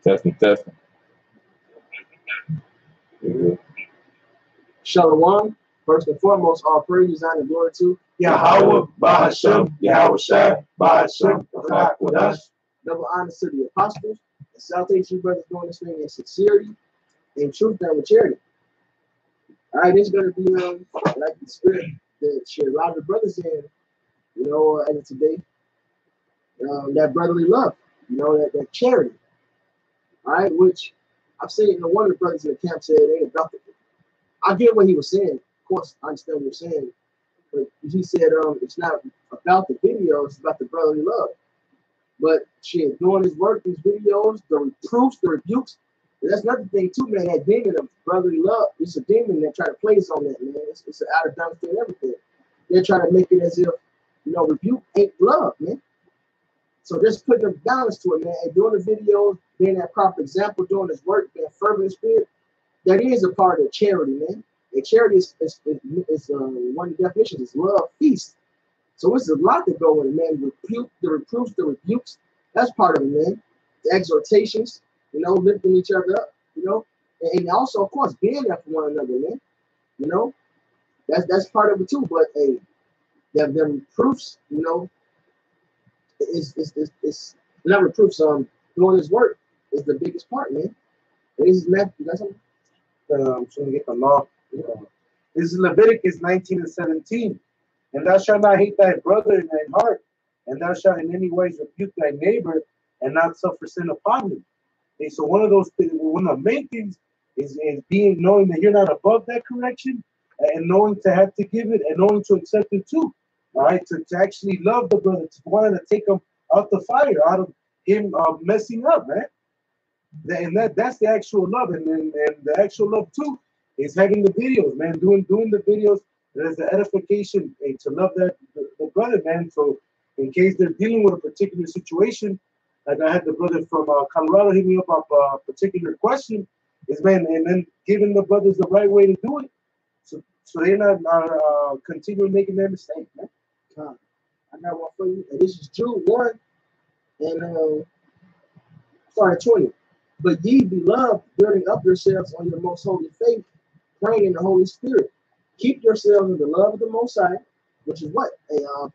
Testing, testing. Yeah. Shalom. First and foremost, all praise, honor, and glory to Yahweh, Bahashem, Yahweh Shai, Bahashem, rock with us. double honor to the apostles, and salutation brothers doing this thing in sincerity, in truth, and with charity. All right, this is going to be like the spirit that should allow the brothers in, as of today, that brotherly love, that charity. All right, which I've seen one of the brothers in the camp said it ain't about it. I get what he was saying. Of course, I understand what you're saying. But he said it's not about the video, it's about the brotherly love. But shit, doing his work, these videos, the reproofs, the rebukes, that's another thing too, man. That demon of brotherly love, it's a demon that try to place on that, man. It's an out of bounds thing, everything. They're trying to make it as if, rebuke ain't love, man. So just putting a balance to it, man. And doing the videos, being that proper example, doing his work, being fervent in spirit, that is a part of charity, man. And charity is one of the definitions is love, feast. So it's a lot to go with it, man. The reproofs, the rebukes, that's part of it, man. The exhortations, lifting each other up, and also, of course, being there for one another, man. That's part of it too. But hey, them reproofs, it's not reproofs. Doing his work is the biggest part, man. And this is Matthew. You got something? I'm trying to get the law. This is Leviticus 19:17. And thou shalt not hate thy brother in thy heart, and thou shalt in any ways rebuke thy neighbor, and not suffer sin upon him. Okay, so one of those things, one of the main things is knowing that you're not above that correction, and knowing to have to give it, and knowing to accept it too. All right, to actually love the brother, to want to take him out the fire, out of him messing up, man. And that's the actual love, and the actual love too is having the videos, man, doing the videos. There's the edification to love the brother, man. So in case they're dealing with a particular situation, like I had the brother from Colorado hit me up on a particular question, is man, and then giving the brothers the right way to do it, so they're not continuing making their mistake, man. I got one for you, and this is Jude 1 and 20. But ye, beloved, building up yourselves on your most holy faith, praying in the Holy Spirit. Keep yourselves in the love of the Most High, which is what?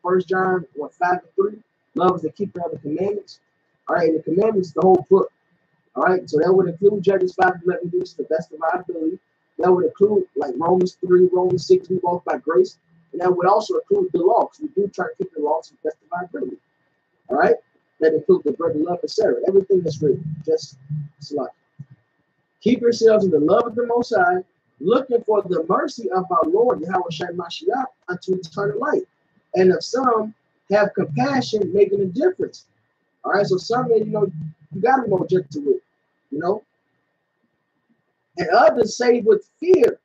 1 John 5:3. Love is the keeper of the commandments. All right, the commandments, the whole book. All right, so that would include Judges 5:11, do to the best of our ability. That would include like Romans 3, Romans 6, we walk by grace. And that would also include the law, because we do try to keep the law to the best of our ability. All right, that includes the brother love, etc. Everything that's written, just like keep yourselves in the love of the Most High, looking for the mercy of our Lord Yahweh Shai Mashiach unto eternal life. And if some have compassion, making a difference. All right, so some, you got to be more gentle with, and others say with fear,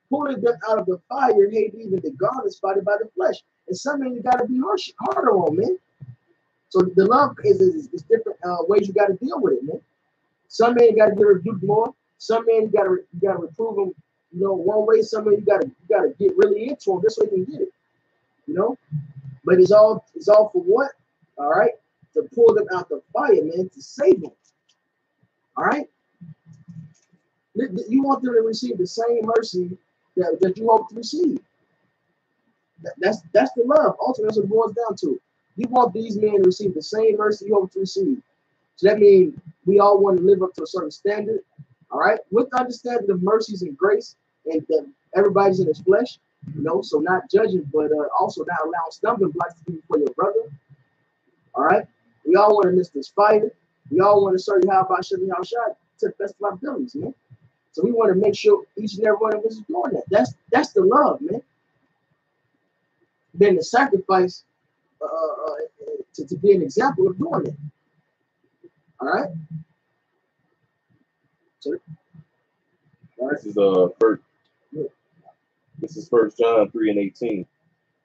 pulling them out of the fire, hate even the garment spotted by the flesh. And some men you got to be harder on, man. So the love is different ways you got to deal with it, man. Some men you got to get rebuked more. Some men you got to reprove them, one way. Some men you got to get really into them. This way you can get it, But it's all for what? All right, to pull them out the fire, man, to save them. All right, you want them to receive the same mercy that you hope to receive. That's the love. Ultimately, that's what it boils down to. You want these men to receive the same mercy you hope to receive. So that means we all want to live up to a certain standard, all right, with the understanding of mercies and grace, and that everybody's in his flesh, so not judging, but also not allowing stumbling blocks to be for your brother, all right. We all want to miss this fire. We all want to serve you how about Shem Yahushua to the best of our abilities, man. So we want to make sure each and every one of us is doing that. That's the love, man. Then the sacrifice to be an example of doing it. All right. So this is 1 John 3:18.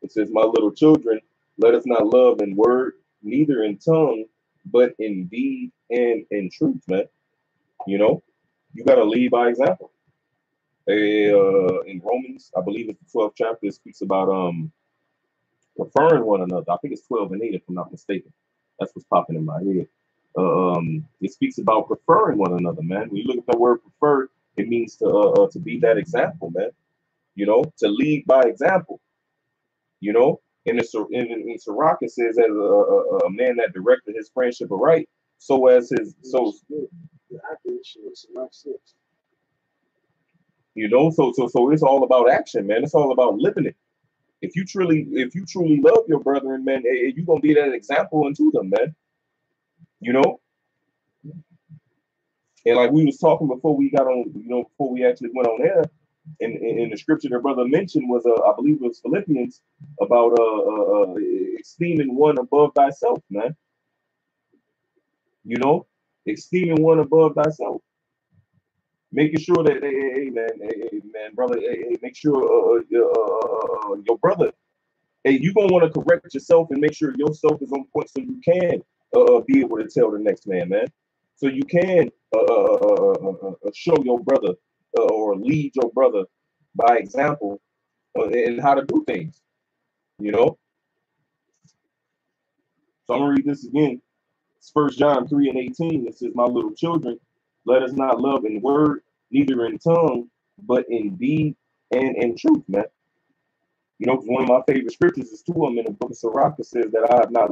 It says, "My little children, let us not love in word, neither in tongue, but in deed and in truth," man. You gotta lead by example. In Romans, I believe it's the 12th chapter, it speaks about preferring one another. I think it's 12 and 8, if I'm not mistaken. That's what's popping in my head. It speaks about preferring one another, man. When you look at the word prefer, it means to be that example, man. You know, to lead by example. You know, in Sirach it says as a man that directed his friendship aright, so as his so The accurate shit is Mark 6. you know, so it's all about action, man. It's all about living it. If you truly love your brethren, man, you gonna be that example unto them, man. You know, and like we was talking before we got on, you know, before we actually went on air, in the scripture the brother mentioned was, I believe it was Philippians, about esteeming one above thyself, man. You know, esteeming one above thyself, making sure that, hey, man, brother, make sure your brother, hey, you gonna want to correct yourself and make sure yourself is on point so you can be able to tell the next man, so you can show your brother or lead your brother by example in how to do things, you know. So I'm gonna read this again. It's 1 John 3:18. It says, "My little children, let us not love in word, neither in tongue, but in deed and in truth," man. You know, 'cause one of my favorite scriptures is two of them in the book of Sirach. It says that I have not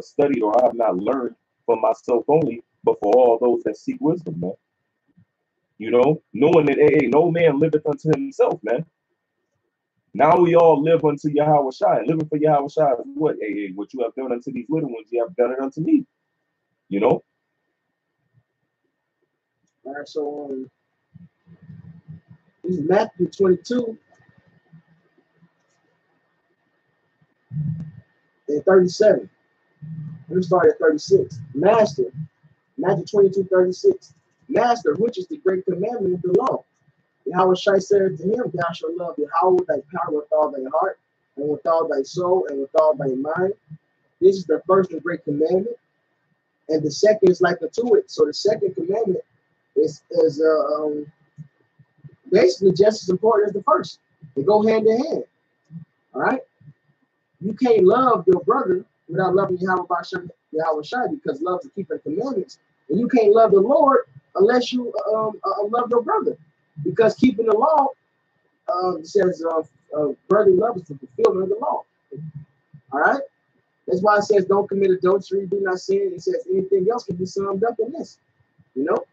studied or I have not learned for myself only, but for all those that seek wisdom, man. You know, knowing that, hey, no man liveth unto himself, man. Now we all live unto Yahweh Shai. Living for Yahweh Shai is what? Hey, what you have done unto these little ones, you have done it unto me. You know? All right, so this is Matthew 22 and 37. Let me start at 36. Master, Matthew 22:36. Master, which is the great commandment of the law? Yahweh Shai said to him, Thou shalt love Yahweh with thy power, with all thy heart, and with all thy soul, and with all thy mind. This is the first and great commandment. And the second is like unto it. So the second commandment is basically just as important as the first. They go hand in hand. All right? You can't love your brother without loving Yahweh Shai, because love is keeping commandments. And you can't love the Lord unless you love your brother. Because keeping the law says brotherly love is the fulfillment of the law. All right? That's why it says don't commit adultery, do not sin. It says anything else can be summed up in this. You know?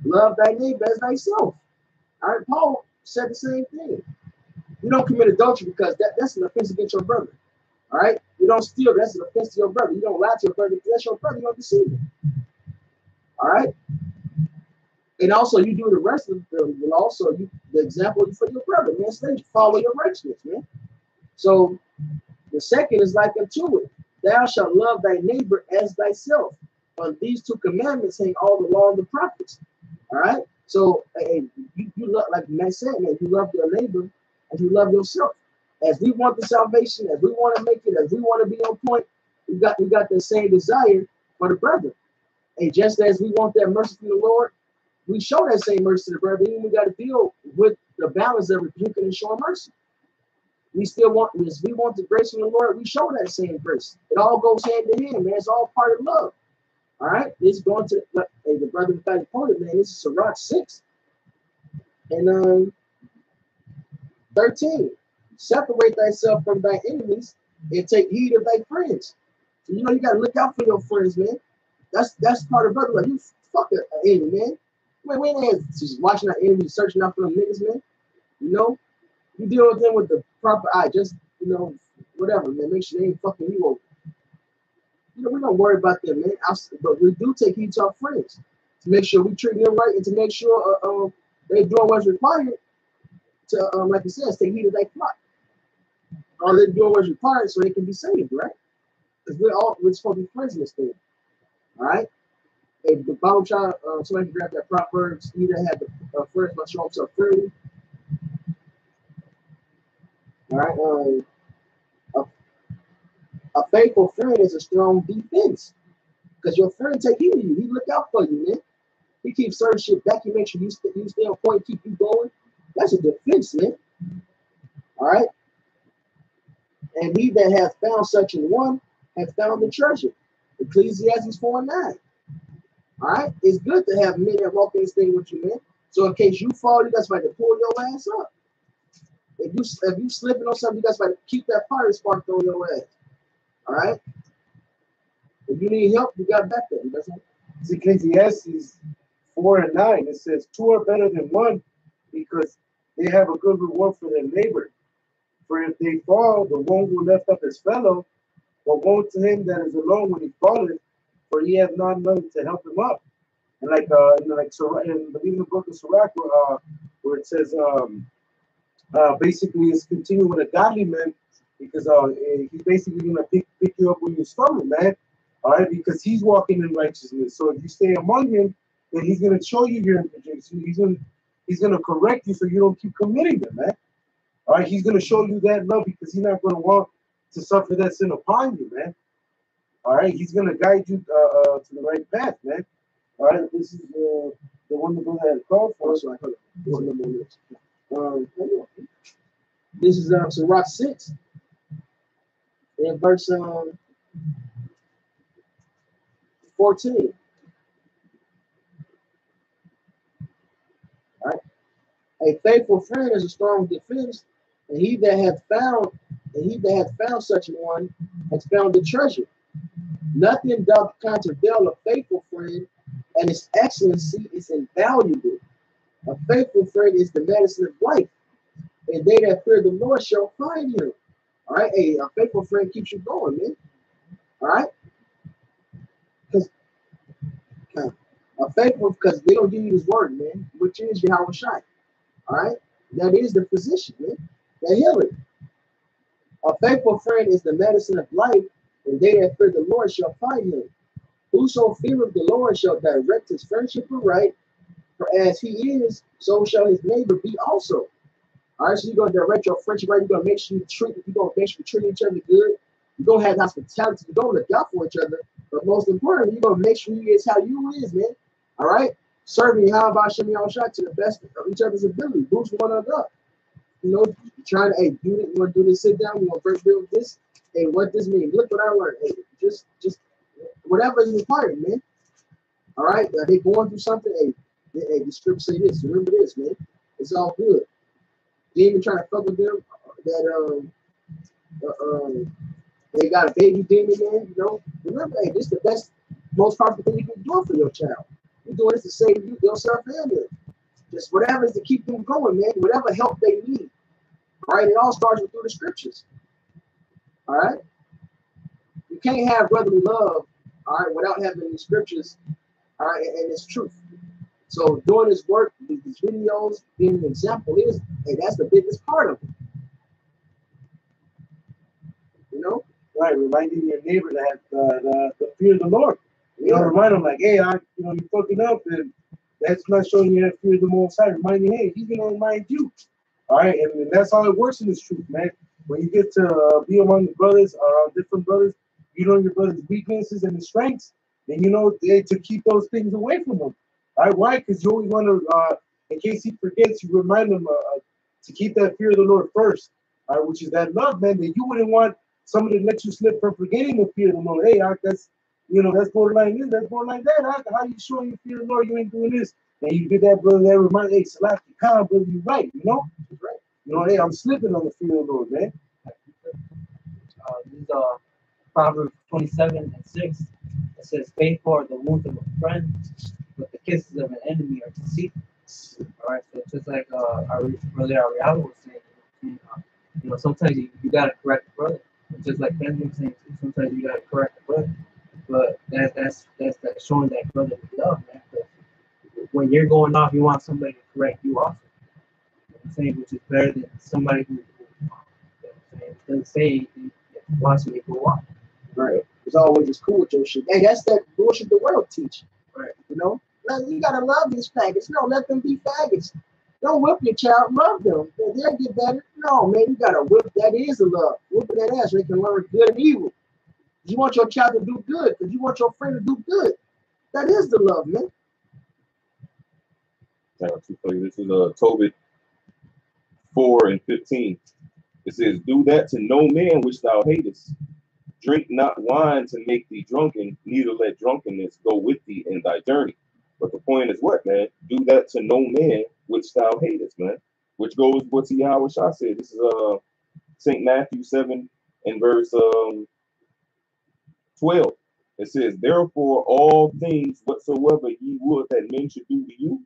Love thy neighbor as thyself. All right? Paul said the same thing. You don't commit adultery because that's an offense against your brother. All right? You don't steal, that's an offense to your brother. You don't lie to your brother, that's your brother, you don't deceive him. All right? And also, you do the rest of the law, so the example for your brother, man. So follow your righteousness, man. So the second is like unto it. Thou shalt love thy neighbor as thyself. On these two commandments hang all the law and the prophets. All right? So you love, like Matt said, man, you love your neighbor as you love yourself. As we want the salvation, as we want to make it, as we want to be on point, we got the same desire for the brother. And just as we want that mercy from the Lord, we show that same mercy to the brother. Even we got to deal with the balance of rebuking and showing mercy. We still want this. We want the grace from the Lord. We show that same grace. It all goes hand in hand, man. It's all part of love. All right. It's going to the brother that quoted, man. This is Sirach 6 and 13. Separate thyself from thy enemies and take heed of thy friends. So you know you gotta look out for your friends, man. That's part of brother. Like you fuck an enemy, man. We ain't just watching our enemies, searching out for them niggas, man. You know, you deal with them with the proper eye. Just whatever, man. Make sure they ain't fucking you over. You know, we don't worry about them, man. But we do take heed to our friends to make sure we treat them right and to make sure they're doing what's required to, like you said, take heed of their plot. Or they're doing what's required so they can be saved, right? Because we're supposed to be friends in this thing. All right? If the Bible child, somebody can grab that Proverbs, he that had the first must show himself freely. All right? A faithful friend is a strong defense. Because your friend take heed of you. He look out for you, man. He keeps certain shit back. He makes sure you stay on point, keep you going. That's a defense, man. All right? And he that hath found such an one hath found the treasure. Ecclesiastes 4:9. All right, it's good to have men that walk in this thing with you, man. So in case you fall, you got somebody to pull your ass up. If you slipping on something, you got somebody to keep that fire spark on your ass. All right. If you need help, you got backup. That's it. It's Ecclesiastes 4:9. It says, two are better than one because they have a good reward for their labor. For if they fall, the one will lift up his fellow, but woe to him that is alone when he falleth, for he hath not none to help him up. And in the book of Sirach, where it says, basically, it's continuing with a godly man because he's basically gonna pick you up when you stumble, man. All right, because he's walking in righteousness. So if you stay among him, then he's gonna show you your imperfections. He's gonna correct you so you don't keep committing them, man. All right, he's gonna show you that love because he's not gonna want to suffer that sin upon you, man. All right, he's gonna guide you to the right path, man. All right, this is the one that goes ahead and call for. So I heard this is Sirach 6 in verse 14. All right. A faithful friend is a strong defense, and he that hath found such a one has found the treasure. Nothing doth countervail a faithful friend, and its excellency is invaluable. A faithful friend is the medicine of life, and they that fear the Lord shall find him. All right, hey, a faithful friend keeps you going, man. All right, because because they don't give you His word, man, which is Yahweh Shai. All right, that is the physician, man, the healer. A faithful friend is the medicine of life, and they that fear the Lord shall find him. Whoso feareth the Lord shall direct his friendship aright, for as he is, so shall his neighbor be also. All right, so you're gonna direct your friendship right. You're gonna make sure you treat each other good. You're gonna have hospitality. You're gonna look out for each other. But most importantly, you're gonna make sure you is how you is, man. All right, serving how about Shemi Shot to the best of each other's ability, boost one another up. You know, trying to do it. You want to do this? Sit down. You want to build this? Hey, what this mean? Look what I learned. Hey, just whatever is required, man. All right, they going through something. Hey, the script say this. Remember this, man. It's all good. You even trying to fuck with them that they got a baby demon in, you know. Remember, hey, this is the best, most powerful thing you can do for your child. You're doing this to save you, yourself, and them. Just whatever is to keep them going, man. Whatever help they need. All right, it all starts with through the scriptures. All right, you can't have brotherly love, all right, without having the scriptures, all right, and it's truth. So doing this work, these videos, being an example is, hey, that's the biggest part of it. You know, right? Reminding your neighbor to have the fear of the Lord. You know, remind them like, hey, you're fucking up, and that's not showing you that fear of the Most High. Remind you, hey, he's gonna remind you. All right, and that's how it works in this truth, man. When you get to be among the brothers, different brothers, you know your brother's weaknesses and his strengths, and you know to keep those things away from them. All right, why? Because you always want to, in case he forgets, you remind him to keep that fear of the Lord first, all right, which is that love, man, that you wouldn't want somebody to let you slip from forgetting the fear of the Lord. Hey, that's borderline this, that's borderline that. How you showing you fear of the Lord? You ain't doing this. And you get that brother that remind, hey, Salaki Khan, brother, you right, you know? Right. You know, hey, I'm slipping on the fear of the Lord, man. This is Proverbs 27:6. It says, faithful are the wounds of a friend, but the kisses of an enemy are deceitful. All right, so it's just like our brother Ariel was saying, you know, sometimes you gotta correct the brother. Just like Benjamin was saying, sometimes you gotta correct the brother. But that's showing that brotherly love, man. But when you're going off, you want somebody to correct you also. You know what I'm saying, which is better than somebody who doesn't say wants you to go off. Right. It's always just cool with your shit. Hey, that's that bullshit the world teach. Right. You know? You gotta love these faggots. No, let them be faggots. Don't whip your child, love them. They'll get better. No, man, you gotta whip. That is the love. Whipping that ass so they can learn good and evil. You want your child to do good because you want your friend to do good. That is the love, man. This is Tobit 4:15. It says, do that to no man which thou hatest. Drink not wine to make thee drunken, neither let drunkenness go with thee in thy journey. But the point is what, man? Do that to no man which thou hatest, man. Which goes what Yahweh Shah said. This is St. Matthew 7 and verse 12. It says, therefore all things whatsoever ye would that men should do to you,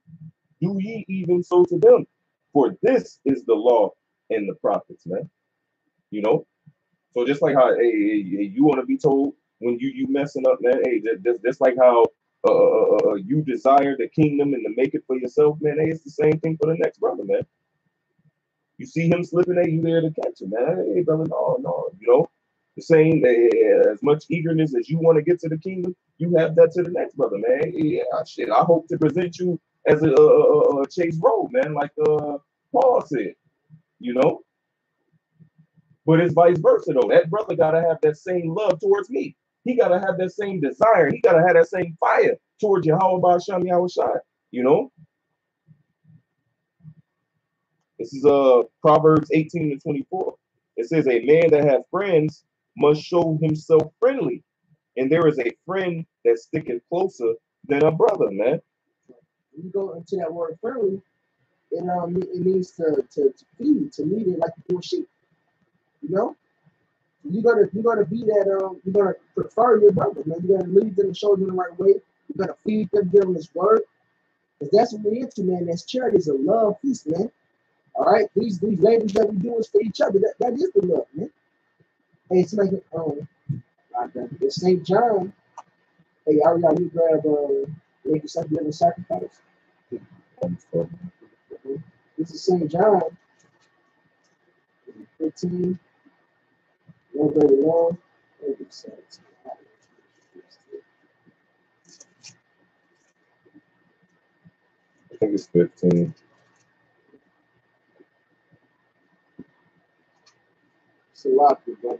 do ye even so to them. For this is the law and the prophets, man. You know? So just like how you want to be told when you messing up, man, hey, just like how you desire the kingdom and to make it for yourself, man, hey, it's the same thing for the next brother, man. You see him slipping, hey, you there to catch him, man. Hey, brother, no, you know, the same, as much eagerness as you want to get to the kingdom, you have that to the next brother, man. Yeah, shit, I hope to present you as a Chase Road, man, like Paul said, you know. But it's vice versa, though. That brother got to have that same love towards me. He got to have that same desire. He got to have that same fire towards Yahweh Ba'asham Yahweh Shai, you know? This is Proverbs 18 and 24. It says, a man that has friends must show himself friendly. And there is a friend that sticketh closer than a brother, man. When you go into that word friendly, it means to feed, to lead it like you do a sheep. You know, you're gonna be that you're gonna prefer your brother, man. You're gonna lead them and show them the right way. You're gonna feed them, give them His word, because that's what we're into, man. That's charity, is a love feast, man. All right, these labors that we do is for each other. That is the love, man. Hey, it's like it's St. John. Hey, Ariel, you grab make yourself living sacrifice. This is St. John 15. No very long. I think it's 15. It's a lot, brother.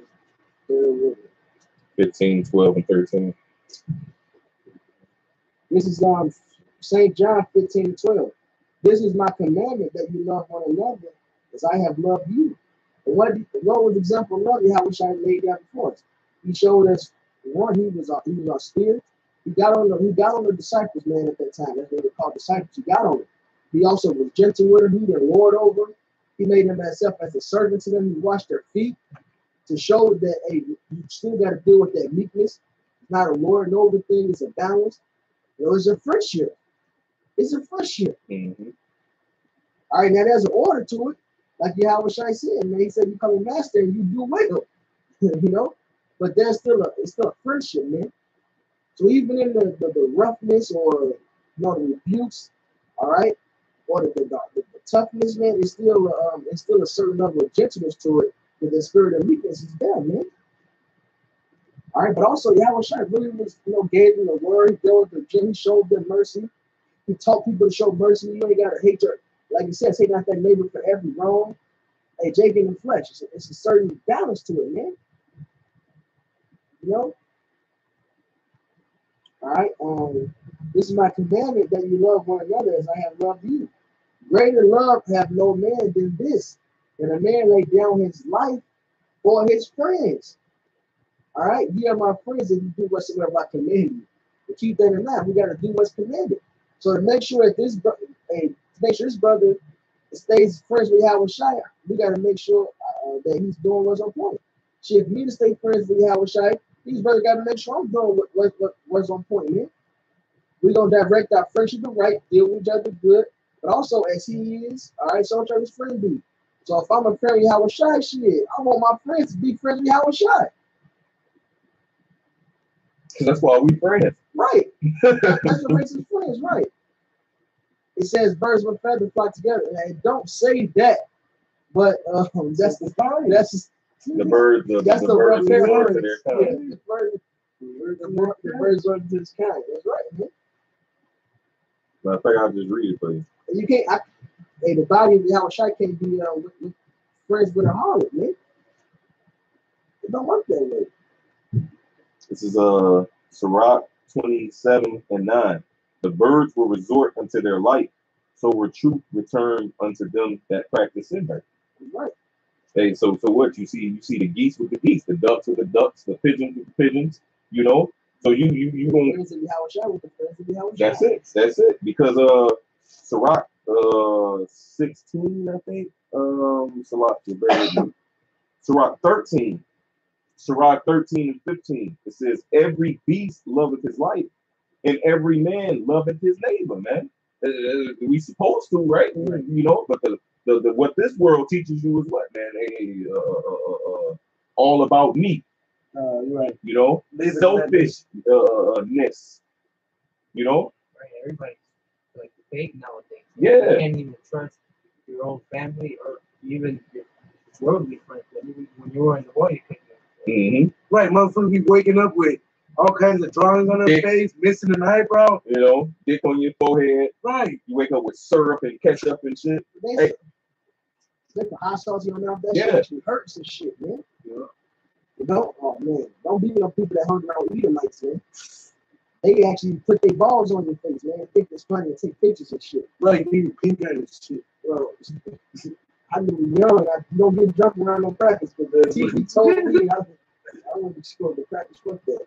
15, 12, and 13. This is St. John 15 and 12. This is my commandment that you love one another as I have loved you. And what was the example of love how we shall lay down before us? He showed us one, he was our spirit. He got on the disciples, man, at that time. That's what they called disciples. He got on it. He also was gentle with them. He didn't lord over them. He made them himself as a servant to them. He washed their feet to show that, hey, you still got to deal with that meekness. It's not a lord over thing. It's a balance. You know, it's a friendship. It's a friendship. Mm-hmm. All right, now there's an order to it. Like Yahweh Shai said, man, he said you come a master and you do well. You know? But it's still a friendship, man. So even in the roughness or the rebukes, all right, or the toughness, man, it's still a certain level of gentleness to it, with the spirit of meekness is there, man. All right, but also Yahweh Shai really was, gave them the word. He dealt with them. He showed them mercy. He taught people to show mercy. You ain't gotta hate your, like he said, hate not that neighbor for every wrong. Hey, Jake in the flesh. It's a certain balance to it, man. You know? All right. This is my commandment that you love one another as I have loved you. Greater love have no man than this, that a man lay down his life for his friends. All right. Ye are my friends if you do whatsoever I command you. But keep that in mind. We got to do what's commanded. So to make sure that this brother stays friends with Yahweh Shai, we got to make sure that he's doing what's on point. See, if me to stay friends with Yahweh Shai, these brothers got to make sure I'm doing what's on point, man. We're going to direct our friendship to right, deal with each other good, but also as he is, all right, so try his friend be. So if I'm a friend with Yahweh Shai, shit, I want my friends to be friends with Yahweh Shai. That's why we friends. Right. That's what makes us friends, right. It says birds with feathers flock together. And it don't say that, but that's the birds. That's the birds. That's the birds. The birds are this kind. That's right, man. I think I'll just read it for you. You can't. The body of Yahweh Shai can't be with friends with a harlot, man. It don't work that way. This is Sirach 27 and 9. The birds will resort unto their light, so will truth return unto them that practice in her. Right. Hey, so what you see? You see the geese with the geese, the ducks with the ducks, the pigeons with the pigeons. You know, so you gonna. Friends of Yahweh Shai with the friends of Yahweh That's Shai. it. That's it. Because Sirach 16, I think. Sirach, bear with me. Sirach 13. Sirach 13 and 15. It says, every beast loveth his life, and every man loveth his neighbor, man. We supposed to, right? You know, but the what this world teaches you is what, man? All about me. You're right. You know, selfishness. You know, Right, everybody's like fake nowadays. Yeah. You can't even trust your own family or even your worldly friends. When you were in the war, you couldn't. mm-hmm. Right, motherfucker be waking up with all kinds of drawings on their face, missing an eyebrow. You know, dick on your forehead. Right. You wake up with syrup and ketchup and shit. They put hot sauce in your mouth. That shit actually hurts and shit, man. Yeah. Don't be with people that hung around Edomites, man. They actually put their balls on your face, man. Think it's funny and take pictures and shit. Right, being pink eye and shit. Well, I knew young, I don't get drunk around no practice, but the TV told me I want to score the practice with that.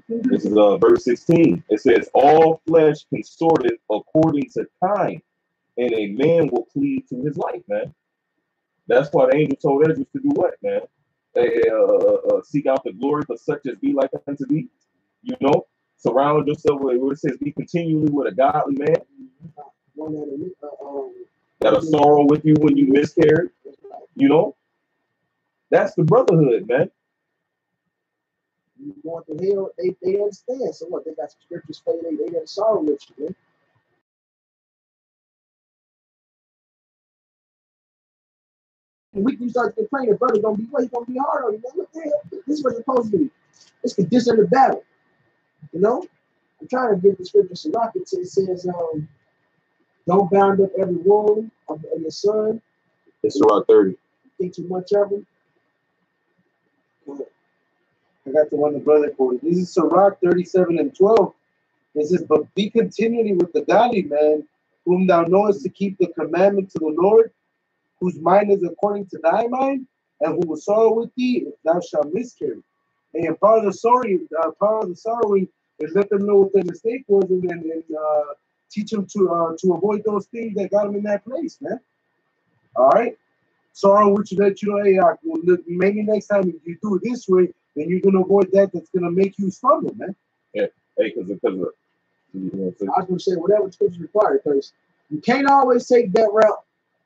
This is verse 16. It says, all flesh consorteth according to kind, and a man will cleave to his life, man. That's why the angel told Ezra to do what, man? Seek out the glory for such as be like unto thee. You know, surround yourself with what it says, be continually with a godly man. That'll sorrow with you when you miscarry. You know, that's the brotherhood, man. You going to hell, they understand. So what? They got some scriptures for you. They got sorrow with you, man. And we can start complaining, brother, gonna be what? He's gonna be hard on you, man. What the hell? This is what it's supposed to be. It's condition of battle. You know? I'm trying to get the scripture some rockets. It says, don't bound up every wound of your son. It's around 30. Think too much of him. I got the one the brother quoted. This is Sirach 37 and 12. It says, but be continually with the godly man, whom thou knowest to keep the commandments of the Lord, whose mind is according to thy mind, and who will sorrow with thee if thou shalt miscarry. And part of the sorrowing is let them know what their mistake was and teach them to avoid those things that got them in that place, man. All right? Sorrow which let you know, hey, maybe next time if you do it this way, then you're gonna avoid that. That's gonna make you stumble, man. Yeah, hey, because I was gonna say whatever scripture required, because you can't always take that route,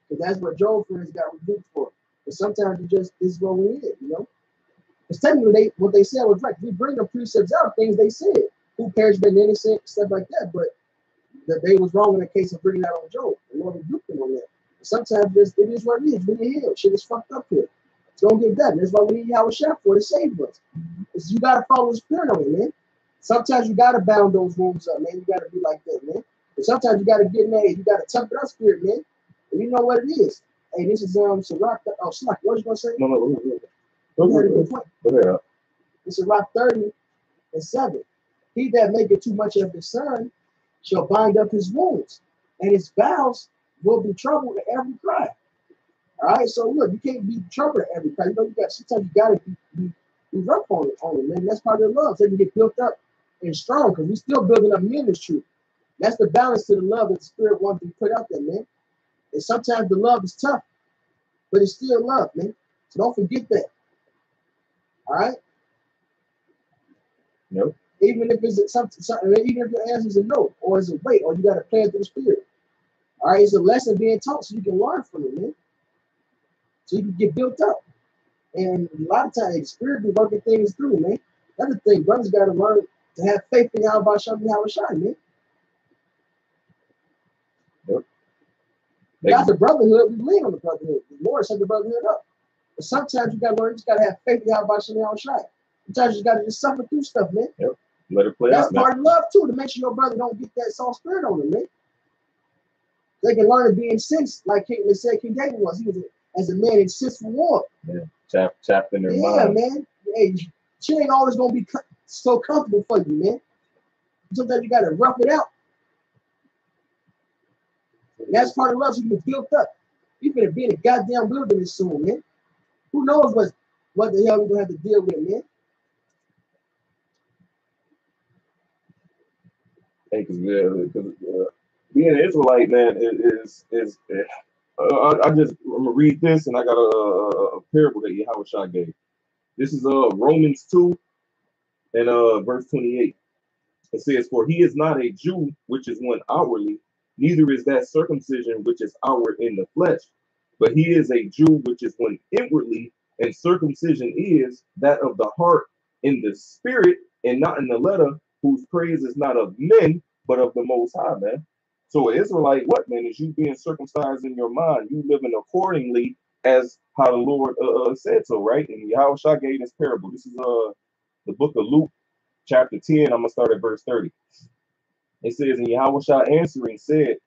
because that's what Job friends got rebuked for. But sometimes you just this is what we did, you know. Because technically, what they said was right. We bring the precepts out, things they said. Who perished been innocent, stuff like that. But that they was wrong in the case of bringing that on Job. The Lord rebuked them on that. Sometimes it is what it is. We get healed. Shit is fucked up here. It's gonna get better. That's why we need Yahweh Shai for to save us. Because you gotta follow the spirit on it, man. Sometimes you gotta bound those wounds up, man. You gotta be like that, man. But sometimes you gotta get in there. You gotta tough it up, spirit, man. And you know what it is. Hey, this is Sirach. Oh, Slack. What was you gonna say? Go ahead. This is Sirach 30 and 7. He that maketh too much of his son shall bind up his wounds, and his vows will be troubled at every cry. All right, so look, you can't be troubled at every cry. You know, you got sometimes you gotta be rough on it, man. That's part of the love. So you get built up and strong, because we're still building up men this truth. That's the balance to the love that the Spirit wants to put out there, man. And sometimes the love is tough, but it's still love, man. So don't forget that. All right. Nope. Even if it's something, even if your answer is a no, or it's a wait, or you got to play it through the Spirit. All right, it's a lesson being taught, so you can learn from it, man. So you can get built up. And a lot of times, the Spirit be working things through, man. Another thing, brothers got to learn to have faith in Yahweh Shai, man. Yep. We got the brotherhood, we lean on the brotherhood. The Lord set the brotherhood up. But sometimes you got to learn, you just got to have faith in Yahweh Shai. Sometimes you got to just suffer through stuff, man. Yep. Let it play That's out, part of love, too, to make sure your brother don't get that soft spirit on him, man. They can learn to be incensed, like King David was. He was as a man incensed for war. Yeah, chapped in their mind. Yeah, man. Hey, she ain't always gonna be so comfortable for you, man. Sometimes you gotta rough it out. And that's part of love. So you get built up. You better be in a goddamn wilderness soon, man. Who knows what the hell we're gonna have to deal with, man? Hey, because being an Israelite, man, I'm gonna read this, and I got a parable that Yahushua gave. This is Romans 2 and verse 28. It says, "For he is not a Jew, which is one outwardly, neither is that circumcision which is outward in the flesh, but he is a Jew which is one inwardly, and circumcision is that of the heart in the spirit, and not in the letter, whose praise is not of men, but of the Most High," man. So an Israelite, what, man, is you being circumcised in your mind, you living accordingly as how the Lord said so, right? And Yahushua gave this parable. This is the book of Luke, chapter 10. I'm gonna start at verse 30. It says, "And Yahushua answering said,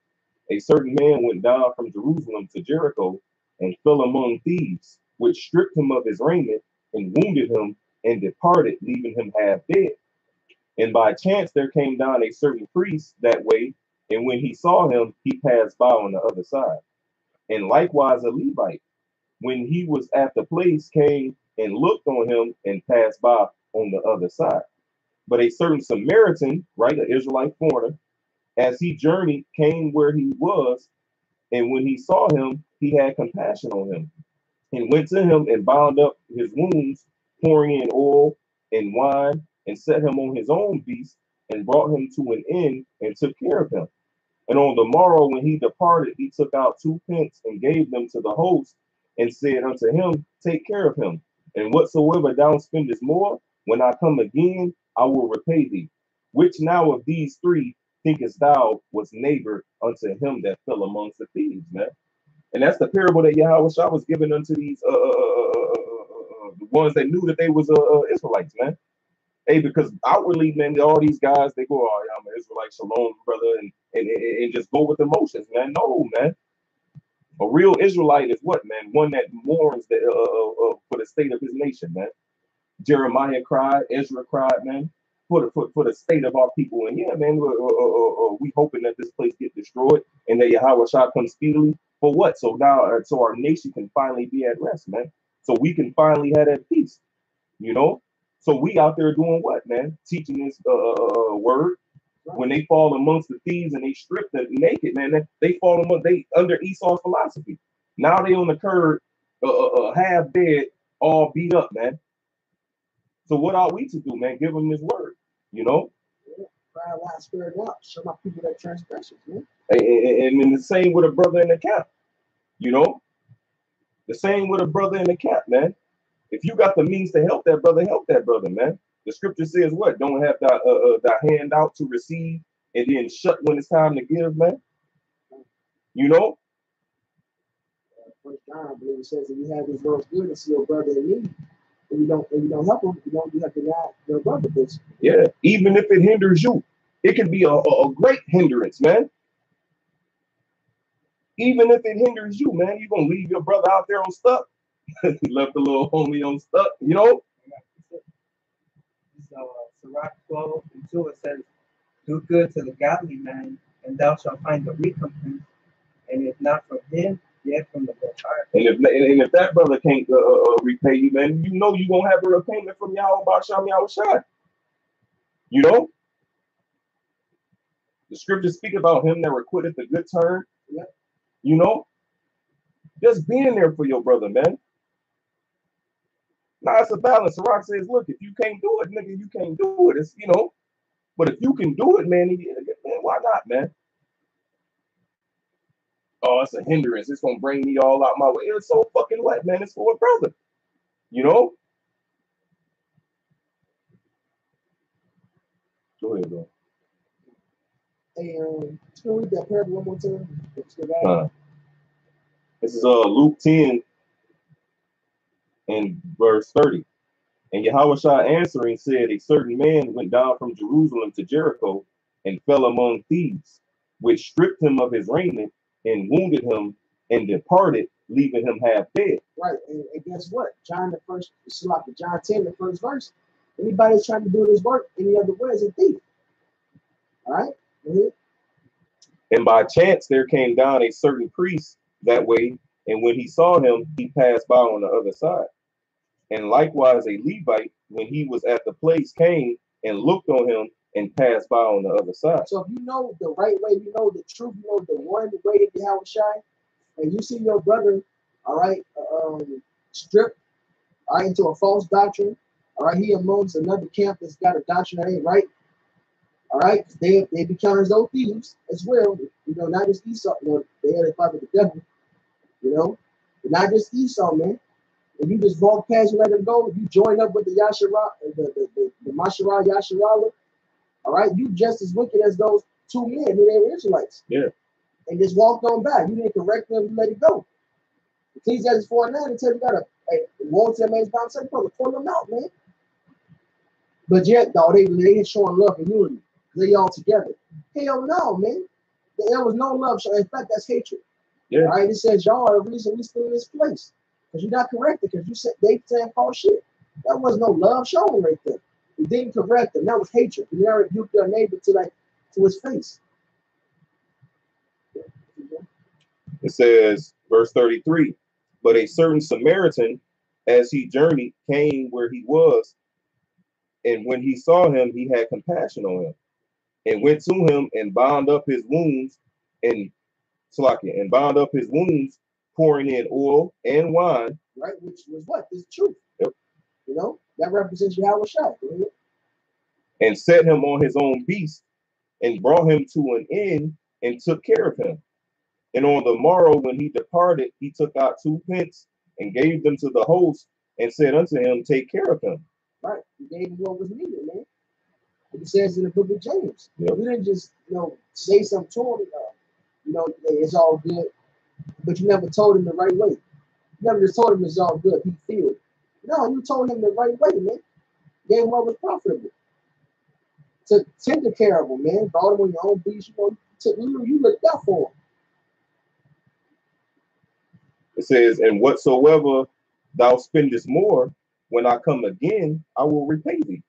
a certain man went down from Jerusalem to Jericho and fell among thieves, which stripped him of his raiment and wounded him and departed, leaving him half dead. And by chance there came down a certain priest that way, and when he saw him, he passed by on the other side. And likewise a Levite, when he was at the place, came and looked on him and passed by on the other side. But a certain Samaritan," right, an Israelite foreigner, "as he journeyed, came where he was, and when he saw him, he had compassion on him, and went to him and bound up his wounds, pouring in oil and wine, and set him on his own beast, and brought him to an inn, and took care of him. And on the morrow, when he departed, he took out 2 pence and gave them to the host, and said unto him, Take care of him, and whatsoever thou spendest more, when I come again, I will repay thee. Which now of these three thinkest thou was neighbor unto him that fell amongst the thieves," man? And that's the parable that Yahushua was giving unto these the ones that knew that they was Israelites, man. Hey, because outwardly, man, all these guys, they go, "Oh, yeah, I'm an Israelite, shalom, brother," and just go with the motions, man. No, man. A real Israelite is what, man? One that mourns for the state of his nation, man. Jeremiah cried, Ezra cried, man, for the state of our people. And yeah, man, we hoping that this place get destroyed and that Yahushua comes speedily. For what? So now, so our nation can finally be at rest, man. So we can finally have that peace, you know. So we out there doing what, man? Teaching this word. When they fall amongst the thieves and they strip them naked, man, they fall under Esau's philosophy. Now they on the curb, half dead, all beat up, man. So what are we to do, man? Give them this word, you know? Cry loud, spirit out. Show my people that transgressions, man. And then the same with a brother in the camp, you know? The same with a brother in the camp, man. If you got the means to help that brother, man. The scripture says what? Don't have thy hand out to receive and then shut when it's time to give, man. You know? First John, I believe it says that you have this world's good and see your brother in need. And you don't help him, you have to deny your brother, bitch. Yeah, even if it hinders you, it can be a great hindrance, man. Even if it hinders you, man, you're gonna leave your brother out there on stuck. Left the little homie on stuck, you know. So Sirach 12:2, it says, "Do good to the godly man, and thou shalt find the recompense. And if not from him, yet from the Most High." And if that brother can't repay you, man, you know you're gonna have a repayment from Yahushua. You know, the scriptures speak about him that requited the good turn. Yeah. You know, just being there for your brother, man. Now it's a balance. The Rock says, "Look, if you can't do it, nigga, you can't do it." It's, you know, but if you can do it, man, why not, man? Oh, it's a hindrance. It's gonna bring me all out my way. It's so fucking what, man? It's for a brother, you know. Go ahead, bro. Hey, just gonna read that parable one more time. This is Luke 10 and verse 30. "And Yahushua answering said, A certain man went down from Jerusalem to Jericho and fell among thieves, which stripped him of his raiment and wounded him and departed, leaving him half dead." Right, and guess what? John 10, the first verse. Anybody that's trying to do this work any other way is a thief. All right? Mm-hmm. "And by chance there came down a certain priest that way, and when he saw him, he passed by on the other side." And likewise a Levite, when he was at the place, came and looked on him and passed by on the other side. So if you know the right way, you know the truth, you know the one way to be how shine, and you see your brother, all right, stripped, all right, into a false doctrine, all right, he amongst another camp that's got a doctrine that ain't right, all right, they be counted as those thieves as well, you know, not just Esau, you know, they had a fight with the devil, you know, but not just Esau, man. If you just walk past and let them go, if you join up with the Yashara, the Mashara Yasharala, all right, you just as wicked as those two men who they were Israelites. Yeah. And just walked on by. You didn't correct them, you let it go. Ecclesiastes 4:9 until you got a wall to that man's bound, say, brother, pull them out, man. But yet, though, they ain't showing love and unity. They all together. Hell no, man. There was no love shown. In fact, that's hatred. Yeah. All right, it says y'all are the reason we still in this place. Because you're not corrected, because you said they saying false shit. That was no love shown right there. You didn't correct them. That was hatred. You never rebuked your neighbor to his face. It says, verse 33, but a certain Samaritan, as he journeyed, came where he was, and when he saw him, he had compassion on him, and went to him and bound up his wounds, pouring in oil and wine. Right, which was what? This truth. Yep. You know, that represents Yahweh Shai. And set him on his own beast, and brought him to an inn, and took care of him. And on the morrow, when he departed, he took out 2 pence and gave them to the host, and said unto him, take care of him. Right, he gave him what was needed, man. It says in the book of James. Yep. You didn't just, you know, say something to him, you know, it's all good, but you never told him the right way. You never just told him it's all good. He feared. No, you told him the right way, man. Gave him what was profitable. Took tender care of him, man. Brought him on your own beast. You know, you looked out for him. It says, and whatsoever thou spendest more, when I come again, I will repay thee.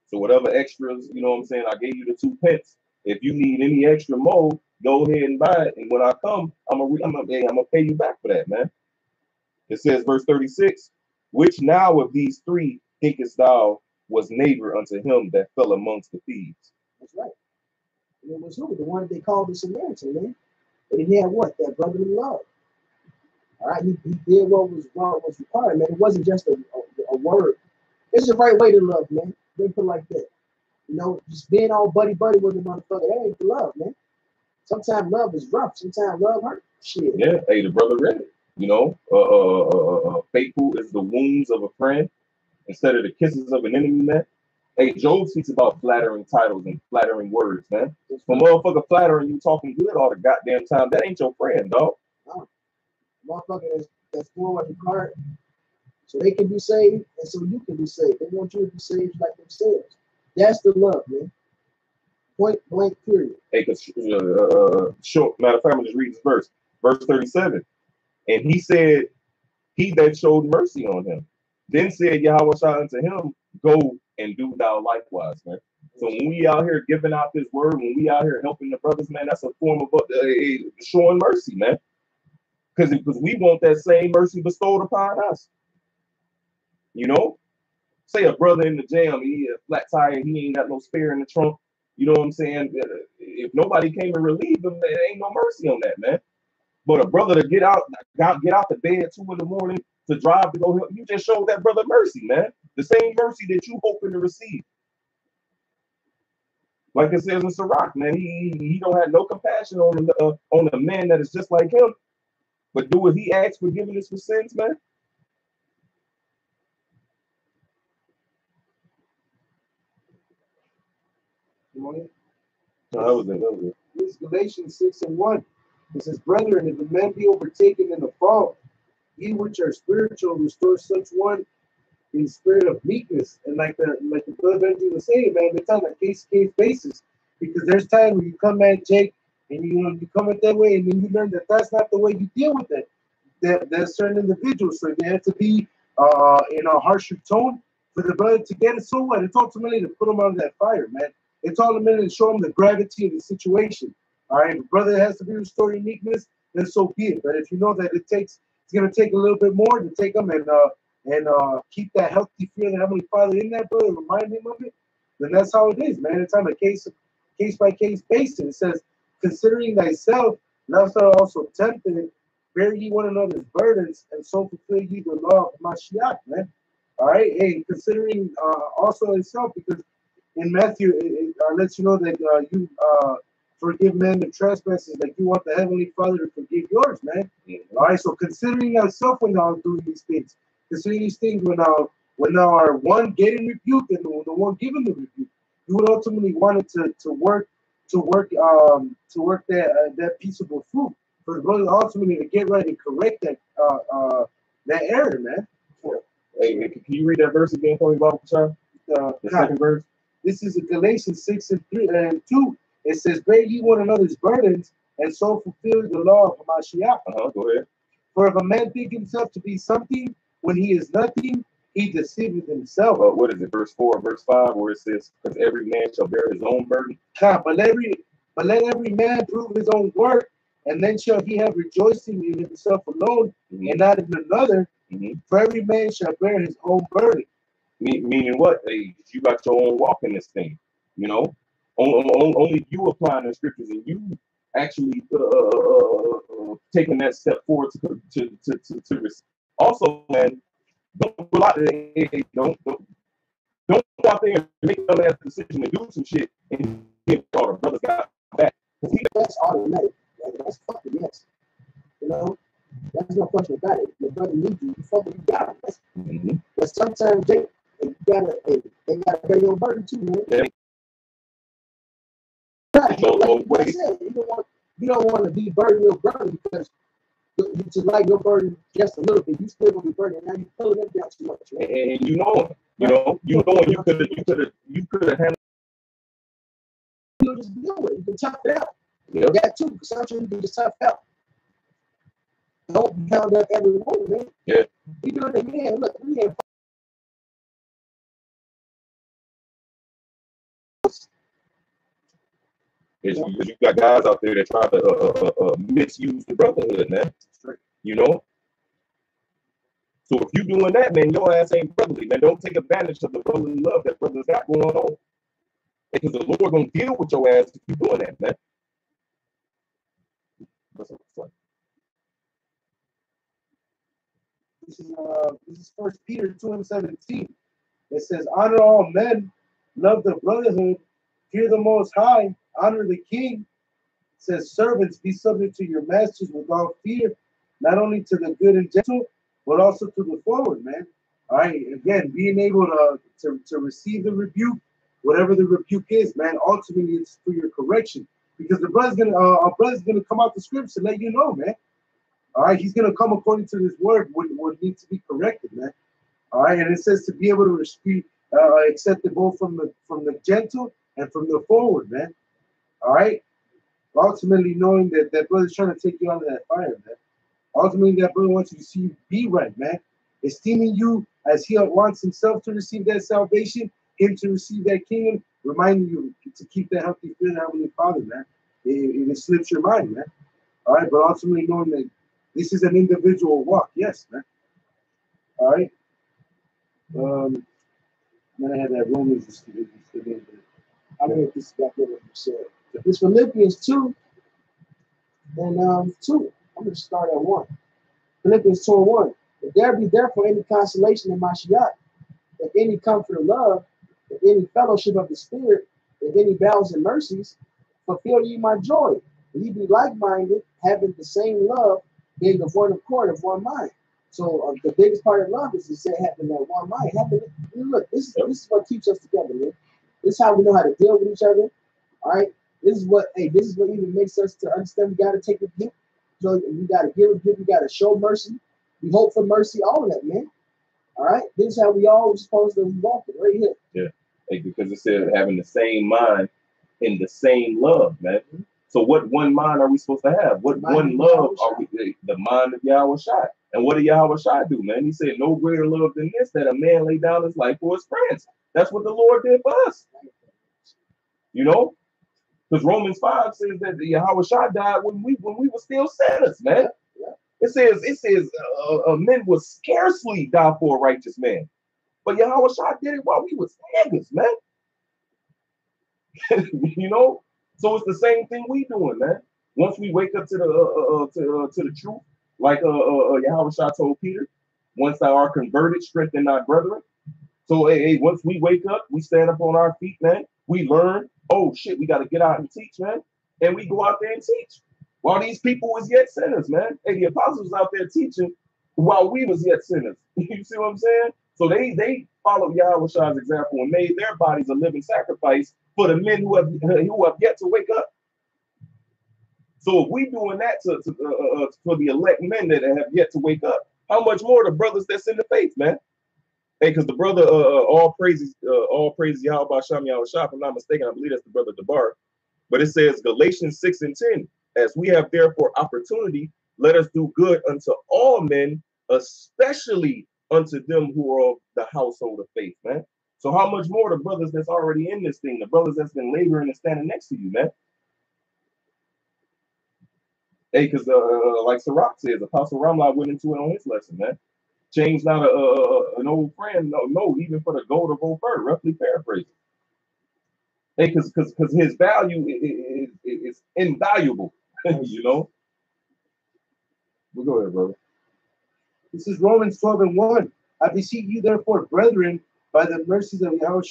So whatever extras, you know what I'm saying, I gave you the 2 pence. If you need any extra more, go ahead and buy it. And when I come, I'm gonna pay you back for that, man. It says, verse 36, which now of these 3 thinkest thou was neighbor unto him that fell amongst the thieves? That's right. And it was who? The one that they called the Samaritan, man. But he had what? That brotherly love. All right, he did what was required, man. It wasn't just a word. It's the right way to love, man. They put it like that. You know, just being all buddy with the motherfucker, that ain't the love, man. Sometimes love is rough. Sometimes love hurts. Shit. Yeah, hey, the brother read it. You know, faithful is the wounds of a friend instead of the kisses of an enemy, man. Hey, Job speaks about flattering titles and flattering words, man. For motherfucker flattering you, talking good all the goddamn time, that ain't your friend, dog. No. Motherfucker that's doing what required, so they can be saved and so you can be saved. They want you to be saved like themselves. That's the love, man. Point blank, period. Hey, because short matter of fact, I'm just read this verse 37. And he said, he that showed mercy on him. Then said Yahweh Shai unto him, go and do thou likewise, man. So when we out here giving out this word, when we out here helping the brothers, man, that's a form of showing mercy, man. Because we want that same mercy bestowed upon us. You know? Say a brother in the jam, he a flat tire, he ain't got no spare in the trunk. You know what I'm saying? If nobody came to relieve him, there ain't no mercy on that, man. But a brother to get out the bed at 2 in the morning to drive to go help, you just showed that brother mercy, man. The same mercy that you hoping to receive. Like it says in Sirach, man, he don't have no compassion on a man that is just like him. But do what he asks forgiveness for sins, man. No, that was it. This is Galatians 6:1. It says, brethren, if a man be overtaken in the fault, ye which are spiritual, restore such one in spirit of meekness. And like the brother Benji was saying, man, it's on a case-to-case basis. Because there's times when you come at Jake and you come at that way, and then you learn that that's not the way you deal with it. There's certain individuals, so they have to be in a harsher tone for the brother to get it. So what? It's ultimately to put him on that fire, man. It's ultimately to show him the gravity of the situation. All right, if a brother has to be restored in meekness, then so be it. But if you know that it's going to take a little bit more to take them and and keep that healthy fear of the Heavenly Father in that, brother, remind him of it, then that's how it is, man. It's on a case by case basis. It says, considering thyself, lest thou also tempted, bear ye one another's burdens, and so fulfill ye the law of Mashiach, man. All right, hey, considering also itself, because in Matthew it lets you know that you forgive men the trespasses, like you want the Heavenly Father to forgive yours, man. All right, so considering yourself when thou doing these things, considering these things when thou are one getting rebuked and the one giving the rebuke, you would ultimately want it to work that peaceable fruit for the brother ultimately to get right and correct that error, man. Hey, can you read that verse again for me, Bible Child? The second verse. This is Galatians 6:3-2. It says, bear ye one another's burdens, and so fulfill the law of Mashiach. Go ahead. For if a man think himself to be something when he is nothing, he deceiveth himself. What is it? Verse 4, verse 5, where it says, because every man shall bear his own burden. But let every man prove his own work, and then shall he have rejoicing in himself alone, and not in another. For every man shall bear his own burden. Meaning what? Hey, you got your own walk in this thing, you know. Only you applying the scriptures, and you actually taking that step forward to also, man. Don't go out there and make a last decision to do some shit and get all the brothers got back. That's automatic. That's fucking yes. You know, there's no question about it. Your brother needs you. You fucking got it. But sometimes they gotta bear your burden too, man. Yeah. Right. Like I said, you don't want to be burden your burden because you just like your burden just a little bit. You still gonna be burdened. Now you pulling it down too much, right? And you know you could have handled. You just do it. You can tough it out. Yeah. That too. Because sometimes you can just tough out. Don't count up every one, man. Yeah. You doing it, man. Look, we ain't. You got guys out there that try to misuse the brotherhood, man. You know. So if you doing that, man, your ass ain't brotherly, man. Don't take advantage of the brotherly love that brothers got going on, because the Lord gonna deal with your ass if you doing that, man. This is 1 Peter 2:17. It says, honor all men, love the brotherhood, fear the Most High, honor the King. It says, servants, be subject to your masters without fear, not only to the good and gentle, but also to the forward, man. All right, again, being able to receive the rebuke, whatever the rebuke is, man, ultimately it's for your correction. Because the brother's gonna come out the scripts and let you know, man. All right, he's gonna come according to this word, what needs to be corrected, man. All right, and it says to be able to accept it both from the gentle and from the forward, man. All right, ultimately knowing that brother's trying to take you out of that fire, man. Ultimately, that brother wants you to see you be right, man. Esteeming you as he wants himself to receive that salvation, him to receive that kingdom, reminding you to keep that healthy fear of Heavenly Father, man. It slips your mind, man. All right, but ultimately knowing that this is an individual walk, yes, man. All right. Then I had that Romans. I mean, this is exactly what you said. It's Philippians 2 and 2. I'm going to start at 1. Philippians 2:1. If there be therefore any consolation in Mashiach, if any comfort of love, if any fellowship of the Spirit, if any bowels and mercies, fulfill ye my joy. Ye be like-minded, having the same love, being of one accord, of one mind. So the biggest part of love is to say having that one mind. Look, this is what keeps us together, man. This is how we know how to deal with each other. All right. This is what even makes us to understand we gotta take a gift. So we gotta give a gift, we gotta show mercy, we hope for mercy, all of that, man. All right. This is how we all supposed to walk it right here. Yeah. Hey, because it said having the same mind in the same love, man. So what one mind are we supposed to have? What one love are we? The mind of Yahweh Shai. And what did Yahweh Shai do, man? He said, no greater love than this, that a man lay down his life for his friends. That's what the Lord did for us. You know? Because Romans 5 says that the Yahweh Shai died when we were still sinners, man. Men would scarcely die for a righteous man. But Yahweh Shah did it while we was niggas, man. You know? So it's the same thing we doing, man. Once we wake up to the truth, like Yahweh Shah told Peter, once thou art converted, strengthen thy brethren. So hey, once we wake up, we stand up on our feet, man. We learn, oh shit, we gotta get out and teach, man. And we go out there and teach. While these people was yet sinners, man. Hey, the apostles was out there teaching while we was yet sinners. You see what I'm saying? So they followed Yahweh Shah's example and made their bodies a living sacrifice for the men who have yet to wake up. So if we doing that for the elect men that have yet to wake up, how much more the brothers that's in the faith, man? Hey, because the brother, all praises Yahweh Shem Yahweh Shah, if I'm not mistaken, I believe that's the brother Debar. But it says Galatians 6:10, as we have therefore opportunity, let us do good unto all men, especially unto them who are of the household of faith, man. So how much more the brothers that's already in this thing, the brothers that's been laboring and standing next to you, man? Hey, because like Sirach says, Apostle Ramla went into it on his lesson, man. Change not an old friend, no, even for the gold of Ophir, roughly paraphrasing. Hey, because his value is invaluable, you know. We'll go ahead, brother. This is Romans 12:1. I beseech you, therefore, brethren, by the mercies of Yahweh,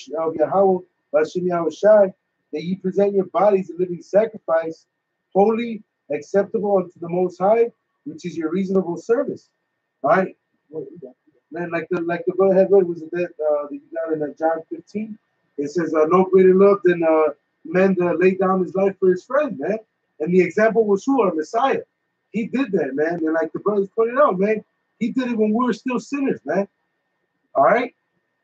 Hashem Yahweh Shai, that ye present your bodies a living sacrifice, holy, acceptable unto the Most High, which is your reasonable service. All right. Then, like the brother had read, was it that you got in John 15? It says, "No greater love than man that laid down his life for his friend, man." And the example was who? Our Messiah. He did that, man. And like the brothers pointed out, man, he did it when we were still sinners, man. All right.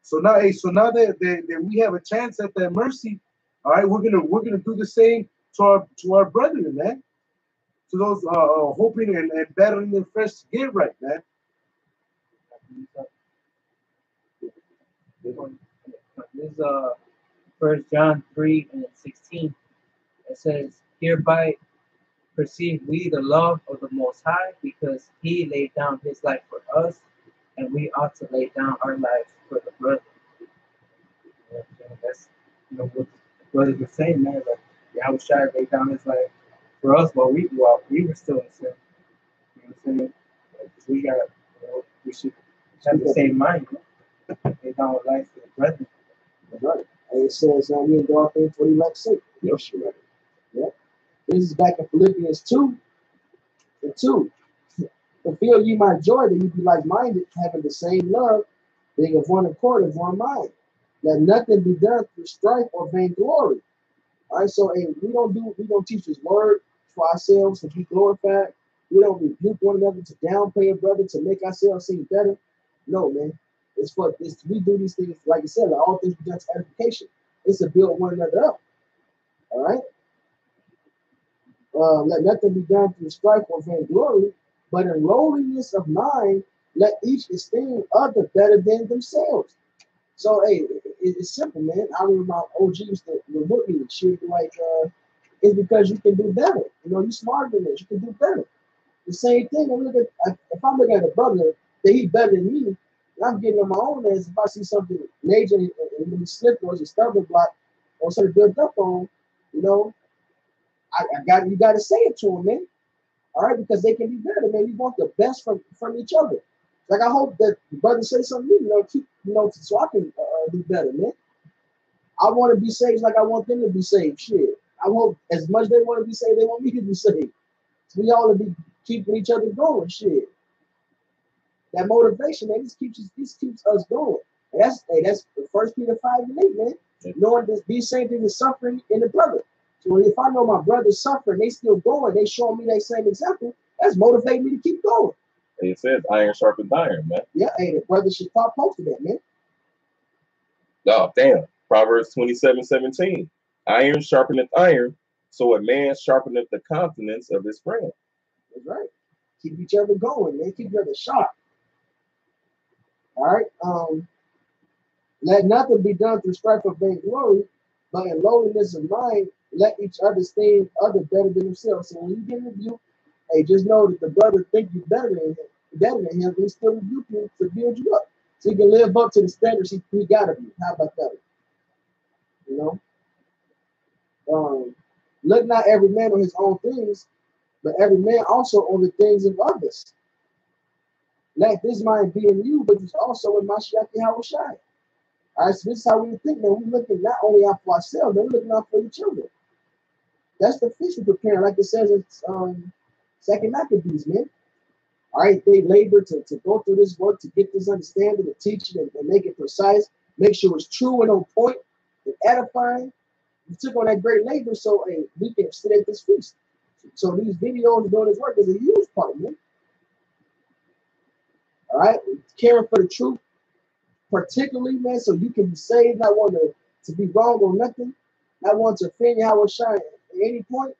So now that we have a chance at that mercy, all right, we're gonna do the same to our brethren, man. To those hoping and battling their flesh to get right, man. This is 1 John 3:16. It says, "Hereby perceive we the love of the Most High, because He laid down His life for us, and we ought to lay down our lives for the brother." That's what the brothers were saying, man. Like Yahweh Shai laid down His life for us while we were still in sin. You know what I'm saying? Like, we got, we should have the same mind. Lay down our life for the brethren. Right. And it says, we didn't go out there for the elect's sake. Yes, you're right. Yeah. This is back in Philippians 2:2. Fulfill ye my joy, that you be like-minded, having the same love, being of one accord, of one mind. Let nothing be done through strife or vainglory. All right, so we don't teach His word for ourselves to be glorified. We don't rebuke one another to downplay a brother to make ourselves seem better. No, man. We do these things, like you said, like all things be done to edification. It's to build one another up. All right. Let nothing be done through strife or vainglory, but in lowliness of mind, let each esteem other better than themselves. So, hey, it's simple, man. I remember my OG used to look at me and shit like, it's because you can do better. You know, you're smarter than this. You can do better. The same thing. If I'm looking at a brother that he's better than me, and I'm getting on my own as if I see something major and he slipped or it's a stumbling block or something built up on, you know, you got to say it to him, man. All right, because they can be better, man. We want the best from each other. Like I hope that the brothers say something, so I can do better, man. I want to be saved like I want them to be saved. Shit, I hope as much they want to be saved, they want me to be saved. So we all to be keeping each other going. Shit, that motivation, man, this keeps us going. And that's the 1 Peter 5:8, man. Knowing this, these same things is suffering in the brother. So if I know my brother's suffering, they still going, they showing me that same example, that's motivating me to keep going. And it says iron sharpens iron, man. Yeah, hey, the brother should start posting that, man. Oh, damn. Proverbs 27:17. Iron sharpeneth iron, so a man sharpeneth the countenance of his friend. That's right. Keep each other going, man. Keep each other sharp. All right. Let nothing be done through strife or vainglory, but in lowliness of mind, let each other esteem other better than themselves. So when you get rebuked, Hey, just know that the brother think you better than him, he still rebuke you to build you up. So he can live up to the standards he got of you. How about that? You know? Look not every man on his own things, but every man also on the things of others. Let this mind be in you, but it's also in Mashiach Yahushua. All right, so this is how we think, man. We're looking not only out for ourselves, but we're looking out for the children. That's the feast we're preparing, like it says in Second Maccabees, man. All right, they labor to go through this work to get this understanding, to teach it and make it precise, make sure it's true and on point and edifying. We took on that great labor so we can sit at this feast. So these videos doing this work is a huge part, man. All right, caring for the truth, particularly, man, so you can be saved, not want to be wrong or nothing, not want to offend Yahweh Shai at any point.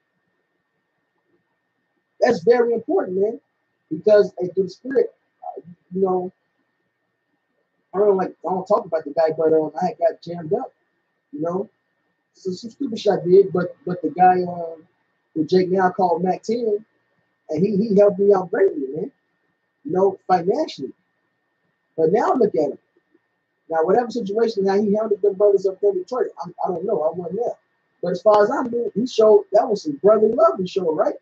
That's very important, man, because through the Spirit, you know, I don't talk about the guy, but I got jammed up, you know. So some stupid shit I did, but the guy who Jake now called Mac 10, and he helped me out greatly, man. You know, financially. But now look at him. Now, whatever situation, how he handled them brothers up there in Detroit, I don't know. I wasn't there. But as far as I knew, he showed that was some brotherly love he showed, right?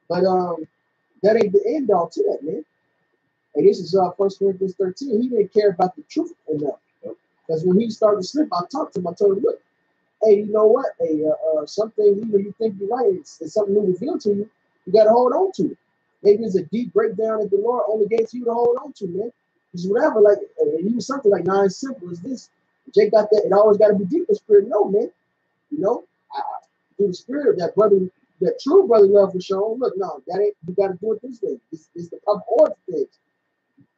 But that ain't the end all to that, man. And this is 1 Corinthians 13. He didn't care about the truth enough. Because when he started to slip, I talked to him. I told him, look, hey, you know what? Hey, something even you think you're right, it's something new revealed to you. You got to hold on to it. Maybe it's a deep breakdown that the Lord only gave to you to hold on to, man. Because whatever, like, he was something like, nah, it's simple as this. Jake got that. It always got to be deep in spirit. No, man. You know, through the spirit of that brother, that true brother love for shown. Look, no, that ain't, you got to do it this way. It's the proper order of things.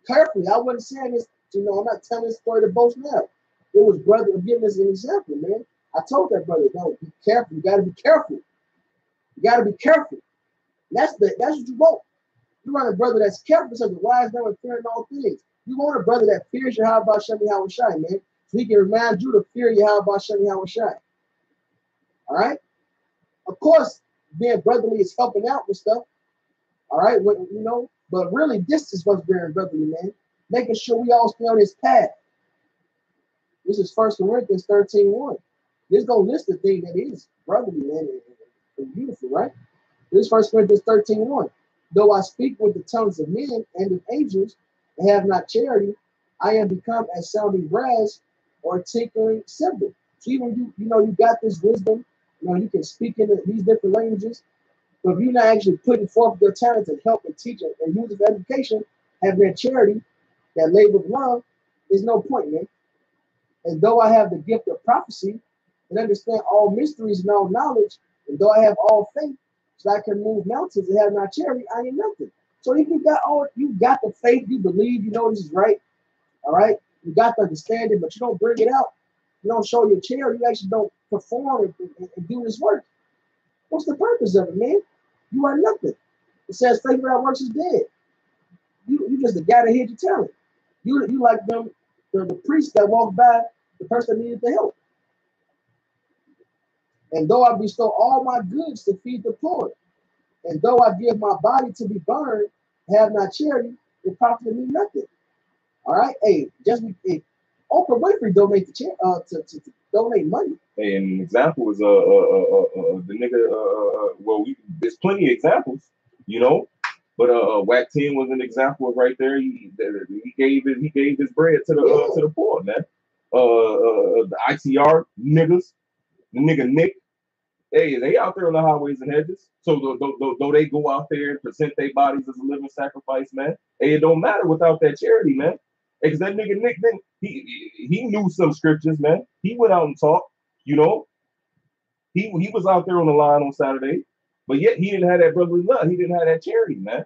Carefully, I wasn't saying this, you know, I'm not telling this story to boast now. It was brother giving us an example, man. I told that brother, no, be careful. You got to be careful. You got to be careful. That's what you want. You want a brother that's careful, such a wise man and fearing all things. You want a brother that fears Yahweh Shem Yahushai, man. So he can remind you to fear Yahweh Shem Yahushai. All right? Of course, being brotherly is helping out with stuff. All right? When, you know, but really, this is what's being brotherly, man. Making sure we all stay on this path. This is 1 Corinthians 13:1. This going to list the thing that is brotherly, man, and beautiful, right? This is 1 Corinthians 13:1. Though I speak with the tongues of men and of angels and have not charity, I am become as sounding brass or a tinkling cymbal. So even you got this wisdom, you know, you can speak in these different languages, but if you're not actually putting forth your talent to help and teach and use it for education, having that charity, that labor of love, there's no point, man. And though I have the gift of prophecy and understand all mysteries and all knowledge, and though I have all faith, so I can move mountains and have not charity, I ain't nothing. So if you got the faith, you believe, you know this is right, all right? You got the understanding, but you don't bring it out. You don't show your charity. You actually don't perform and do this work. What's the purpose of it, man? You are nothing. It says faith without works is dead. You just the guy that hid your talent. You like them, the priest that walked by the person that needed the help. And though I bestow all my goods to feed the poor, and though I give my body to be burned, have not charity, it profits me nothing. All right, hey, Oprah Winfrey donate to donate money. Hey, an example is the nigga. Well, there's plenty of examples, you know. But Wack 10 was an example of right there. He gave his bread to the poor, man. The ICR niggas, the nigga Nick. Hey, they out there on the highways and hedges. So though they go out there and present their bodies as a living sacrifice, man. Hey, it don't matter without that charity, man. Because that nigga Nick, then he knew some scriptures, man. He went out and talked, you know. He was out there on the line on Saturday, but yet he didn't have that brotherly love. He didn't have that charity, man.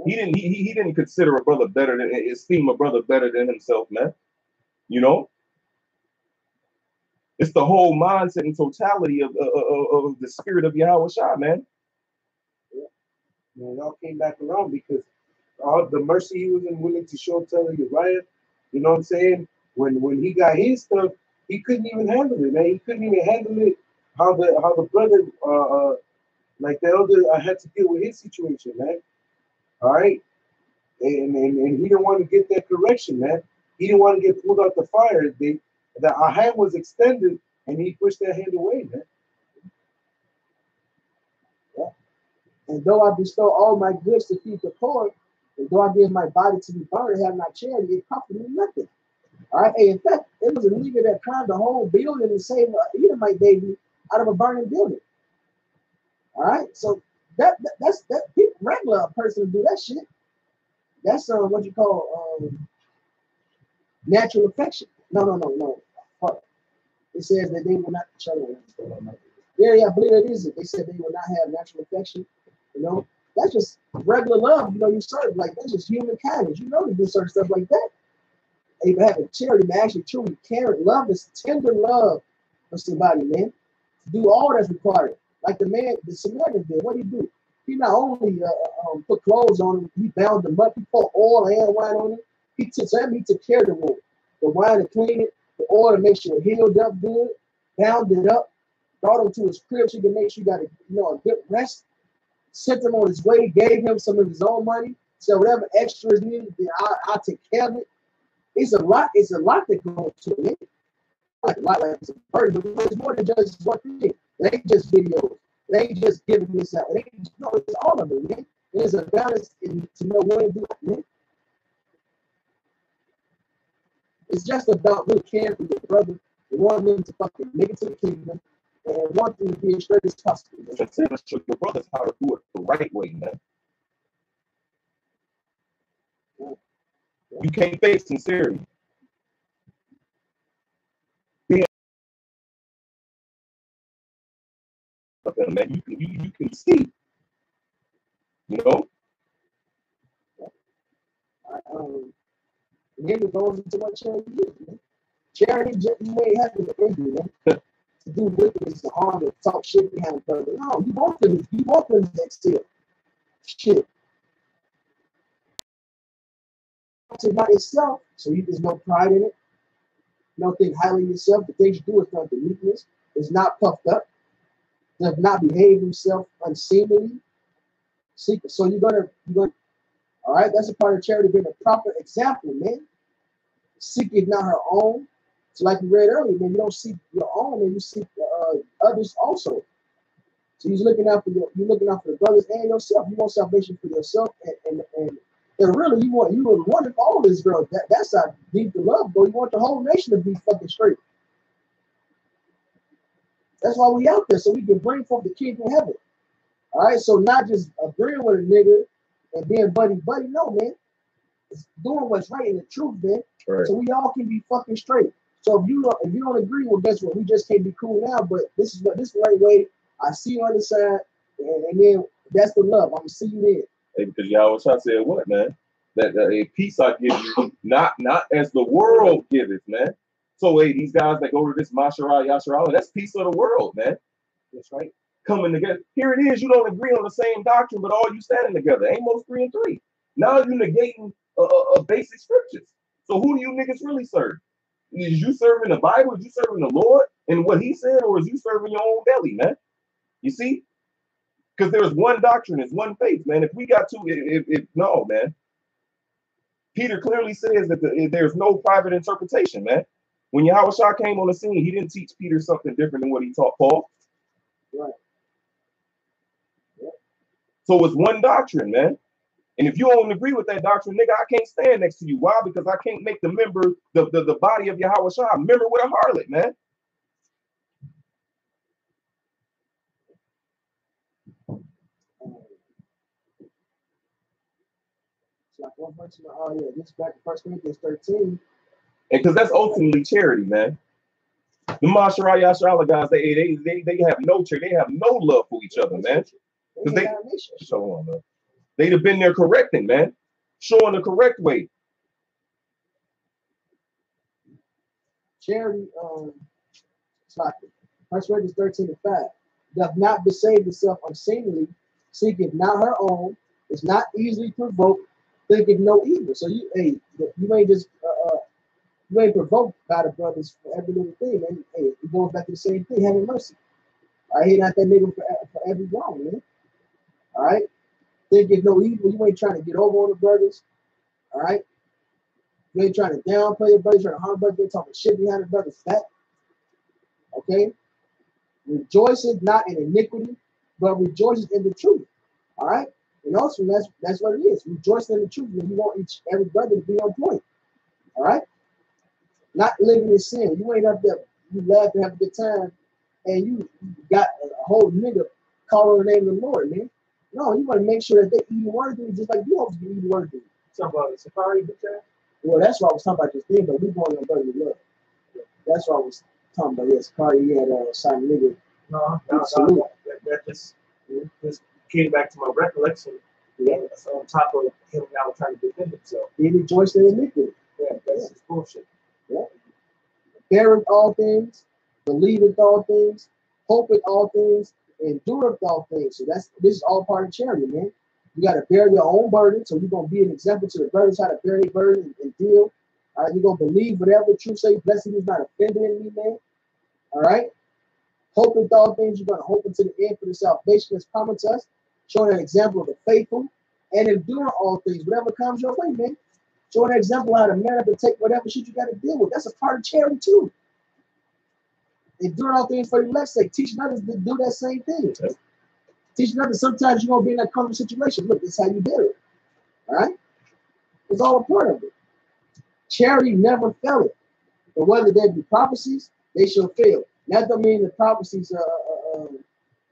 He didn't consider a brother better than esteem a brother better than himself, man. You know. It's the whole mindset and totality of the spirit of Yahweh Shah, man. Yeah. It all came back around because all the mercy he was willing to show to Uriah, you know what I'm saying? When he got his stuff, he couldn't even handle it, man. He couldn't even handle it. How the brother Like the elder, I had to deal with his situation, man. All right, and he didn't want to get that correction, man. He didn't want to get pulled out the fire. Our hand was extended, and he pushed that hand away, man. Yeah. And though I bestow all my goods to feed the poor, and though I give my body to be burned and have not charity, it profit me nothing. All right. Hey, in fact, it was a nigga that climbed the whole building and saved Edomite baby out of a burning building. All right. So that's regular person to do that shit. That's what you call natural affection. No. Fuck. It says that they will not. Yeah, I believe it is. They said they will not have natural affection. You know, that's just regular love. You know, you serve like that's just human kindness. You know, to do certain stuff like that. Even having charity, man, actually truly caring, love is tender love for somebody, man. To do all that's required. Like the Samaritan did. What did he do? He not only put clothes on him, he bound them up, he put oil and wine on him. He took care of the wound. The wine to clean it, the oil to make sure it healed up good, bound it up, brought him to his crib so he could make sure he got a good rest, sent him on his way, gave him some of his own money, so whatever extra is needed, I'll take care of it. It's a lot that goes to it. Like it's a burden, but it's more than just one thing. It ain't just videos. It ain't just giving this out. It's all of it, man. There's a balance to know when to do it, man. It's just about really caring for your brother and wanting them to fucking make it to the kingdom and want them to be as straight as possible. Just show your brothers how to do it the right way, man. You can't fake sincerity. Man, you can see, you know. Then it goes into what charity is, man. Charity, you ain't having to injury, man. To do wickedness, to harm, to talk shit behind the brother. No, you want them to excel. Shit. It's not itself, so there's no pride in it. You don't think highly of yourself. The things you do is not the weakness. It's not puffed up. Does not behave himself unseemly. So you're gonna, all right. That's a part of charity, being a proper example, man. Seek it not her own. So like we read earlier, man, you don't seek your own, and you seek others also. So you're looking out for the brothers and yourself. You want salvation for yourself, and really you want all this, girl. That's how deep the love go. You want the whole nation to be fucking straight. That's why we out there, so we can bring forth the kingdom of heaven. All right, so not just agreeing with a nigga and being buddy. No, man. It's doing what's right in the truth, man. Right. So we all can be fucking straight. So if you don't agree, well, guess what? We just can't be cool now. But this is the right way. I see you on the side, and then that's the love. I'm gonna see you there. Hey, because y'all trying to say what, man? That a peace I give you, not as the world giveth, man. So hey, these guys that go to this Masharah Yasharah, that's peace of the world, man. That's right. Coming together. Here it is. You don't agree on the same doctrine, but all you standing together. Amos 3:3. Now you're negating basic scriptures. So who do you niggas really serve? Is you serving the Bible? Is you serving the Lord and what He said, or is you serving your own belly, man? You see? Because there's one doctrine, it's one faith, man. If we got no, man. Peter clearly says that there's no private interpretation, man. When Yahushua came on the scene, he didn't teach Peter something different than what he taught Paul. Right. Yeah. So it's one doctrine, man. And if you don't agree with that doctrine, nigga, I can't stand next to you. Why? Because I can't make the body of Yahushua a member with a harlot, man. Oh yeah, this is back to 1 Corinthians 13. And because that's ultimately charity, man. The Masharah Yasharah guys, they have no charity, they have no love for each other, man. Because they'd have been there correcting, man, showing the correct way. Charity, it's like 1 Corinthians 13:5, doth not besave itself unseemly, seeketh not her own, is not easily provoked, thinketh no evil. So you ain't just you ain't provoked by the brothers for every little thing, man. Hey, it goes back to the same thing, having mercy. I hate not that nigga for every wrong, man. All right. Think if no evil, you ain't trying to get over on the brothers. All right. You ain't trying to downplay your brothers, trying to harm brothers, talking shit behind the brother's back. Okay. Rejoicing not in iniquity, but rejoices in the truth. All right. And also that's what it is. Rejoicing in the truth. And you want every brother to be on point. All right. Not living in sin. You ain't up there, you laugh and have a good time, and you got a whole nigga calling the name of the Lord, man. No, you want to make sure that they eat worthy, just like you always be eating worthy. Talking about the Safari book there? Well, that's what I was talking about just then, but we going on brotherly love. That's what I was talking about. Yes, Cardi, he had a silent nigga. No, that just came back to my recollection. Yeah, that's on top of him now trying to defend himself. He rejoiced in iniquity. Yeah, that's just bullshit. Yeah. Beareth all things, believeth all things, hopeth all things, endureth all things. So this is all part of charity, man. You got to bear your own burden. So you're gonna be an example to the brothers how to bear their burden and deal. All right, you're gonna believe whatever the truth say. Blessed is not offended in me, man. All right. Hopeth all things, you're gonna hope into the end for the salvation that's coming to us, showing an example of the faithful and endure all things, whatever comes your way, man. Showing an example how to man up and take whatever shit you got to deal with. That's a part of charity too. Endure all things for the elect's sake. Teaching others to do that same thing. Teaching others sometimes you're gonna be in that comfortable situation. Look, this is how you do it. All right? It's all a part of it. Charity never faileth. But whether there be prophecies, they shall fail. That don't mean the prophecies are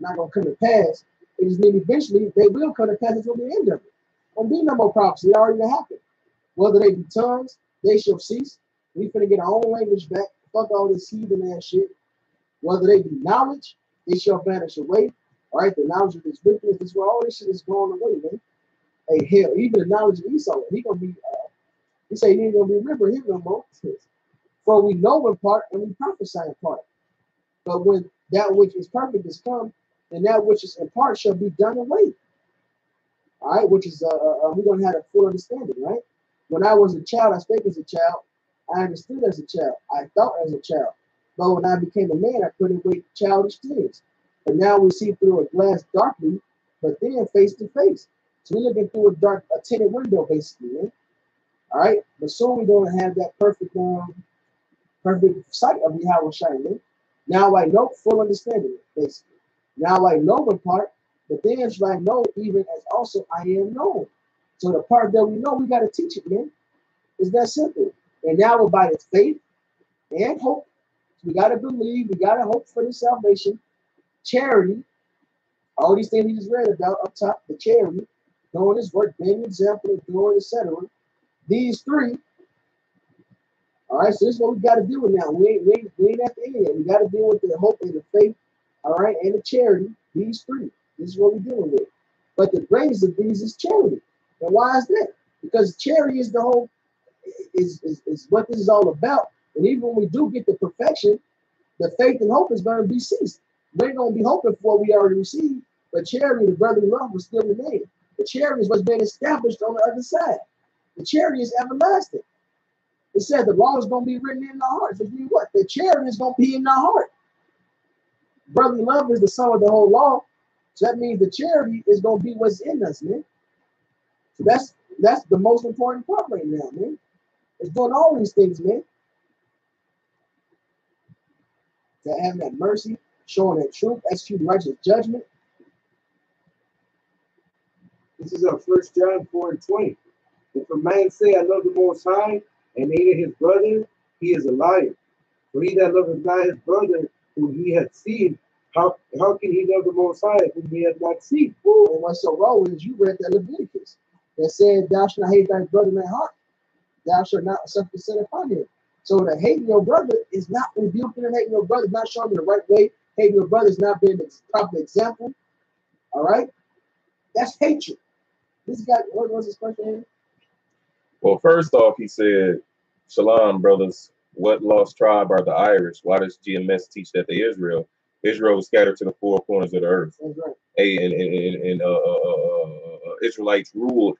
not gonna come to pass. It just means eventually they will come to pass until the end of it. Won't be no more prophecy. It already happened. Whether they be tongues, they shall cease. We finna get our own language back. Fuck all this heathen ass shit. Whether they be knowledge, it shall vanish away. All right, the knowledge of this wickedness, this is where all this shit is going away, man. Hey, hell, even the knowledge of Esau, he gonna be. He say he ain't gonna remember him no more. For we know in part and we prophesy in part. But when that which is perfect is come, then that which is in part shall be done away. All right, which is we're gonna have a full understanding, right? When I was a child, I spake as a child. I understood as a child. I thought as a child. But when I became a man, I put away childish things. But now we see through a glass darkly, but then face to face. So we're looking through a tinted window, basically, right? All right, but soon we're going to have that perfect sight of Yahweh shining. Now I know full understanding, basically. Now I know in part, but then shall I know even as also I am known. So the part that we know, we got to teach it, man. It's that simple. And now by its faith and hope, we got to believe, we got to hope for the salvation, charity, all these things we just read about up top, the charity, doing this work, being an example, doing, etc. These three, all right, so this is what we got to deal with now. We ain't at the end. We got to deal with the hope and the faith, all right, and the charity, these three. This is what we're dealing with. But the greatest of these is charity. And why is that? Because charity is the whole, is what this is all about. And even when we do get the perfection, the faith and hope is going to be ceased. We're going to be hoping for what we already received, but charity, the brotherly love, will still remain. The charity is what's been established on the other side. The charity is everlasting. It said the law is going to be written in our hearts. Which means what? The charity is going to be in our heart. Brotherly love is the sum of the whole law. So that means the charity is going to be what's in us, man. So that's the most important part right now, man. It's doing all these things, man. That having that mercy, showing that truth, executing righteous judgment. This is our 1 John 4:20. If a man say, I love the Most High, and hateth his brother, he is a liar. For he that loveth not his brother, whom he hath seen, how can he love the Most High, whom he hath not seen? Ooh, and what's so wrong is you read that Leviticus that said, thou shalt not hate thy brother in thy heart. Thou shalt not suffer sin upon him. So the hating your brother is not rebuking and hating your brother, not showing you the right way. Hating your brother is not being the proper example. All right? That's hatred. This guy, what was his question here? Well, first off, he said, Shalom, brothers. What lost tribe are the Irish? Why does GMS teach that they Israel? Israel was scattered to the four corners of the earth. That's right. And Israelites ruled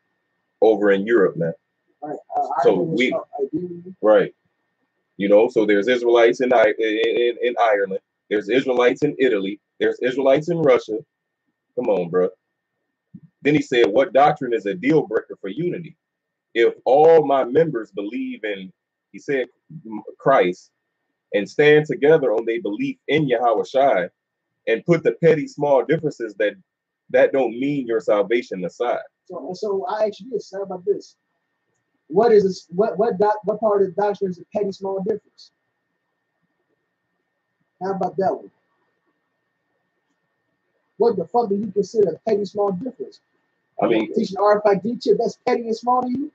over in Europe, man. Right. So we, right. You know, so there's Israelites in Ireland. There's Israelites in Italy. There's Israelites in Russia. Come on, bro. Then he said, what doctrine is a deal breaker for unity? If all my members believe in, he said, Christ, and stand together on their belief in Yahweh Shai, and put the petty small differences that don't mean your salvation aside. So I ask you this, how about this? What is this, what part of the doctrine is a petty small difference? How about that one? What the fuck do you consider a petty small difference? I mean, teaching RFID chip, that's petty and small to you?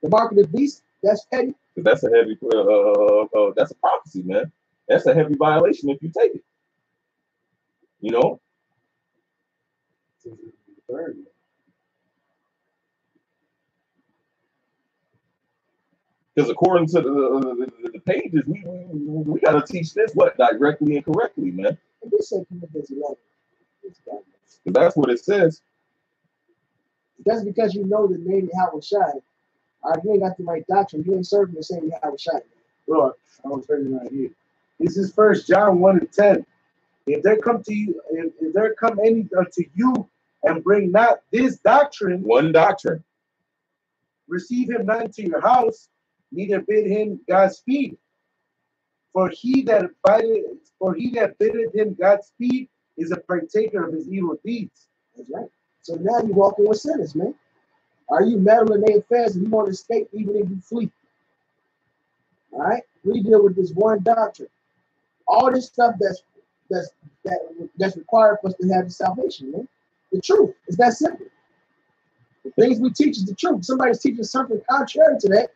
The mark of the beast, that's petty? That's a heavy, that's a prophecy, man. That's a heavy violation if you take it. You know? Because according to the pages, we got to teach this, what, directly and correctly, man. That's what it says. That's because you know the name Yahweh Shai. You ain't got the right doctrine. You ain't serving the same Yahweh Shai. Bro, I was turning right here. This is 1 John 1:10. If there come to you, if there come any unto you and bring not this doctrine, one doctrine, receive him not into your house, neither bid him Godspeed. For he that biddeth him Godspeed is a partaker of his evil deeds. That's right. So now you're walking with sinners, man. Are you meddling in their affairs and you want to escape even if you flee? All right? We deal with this one doctrine. All this stuff that's required for us to have the salvation, man. The truth. It's that simple. The things we teach is the truth. Somebody's teaching something contrary to that,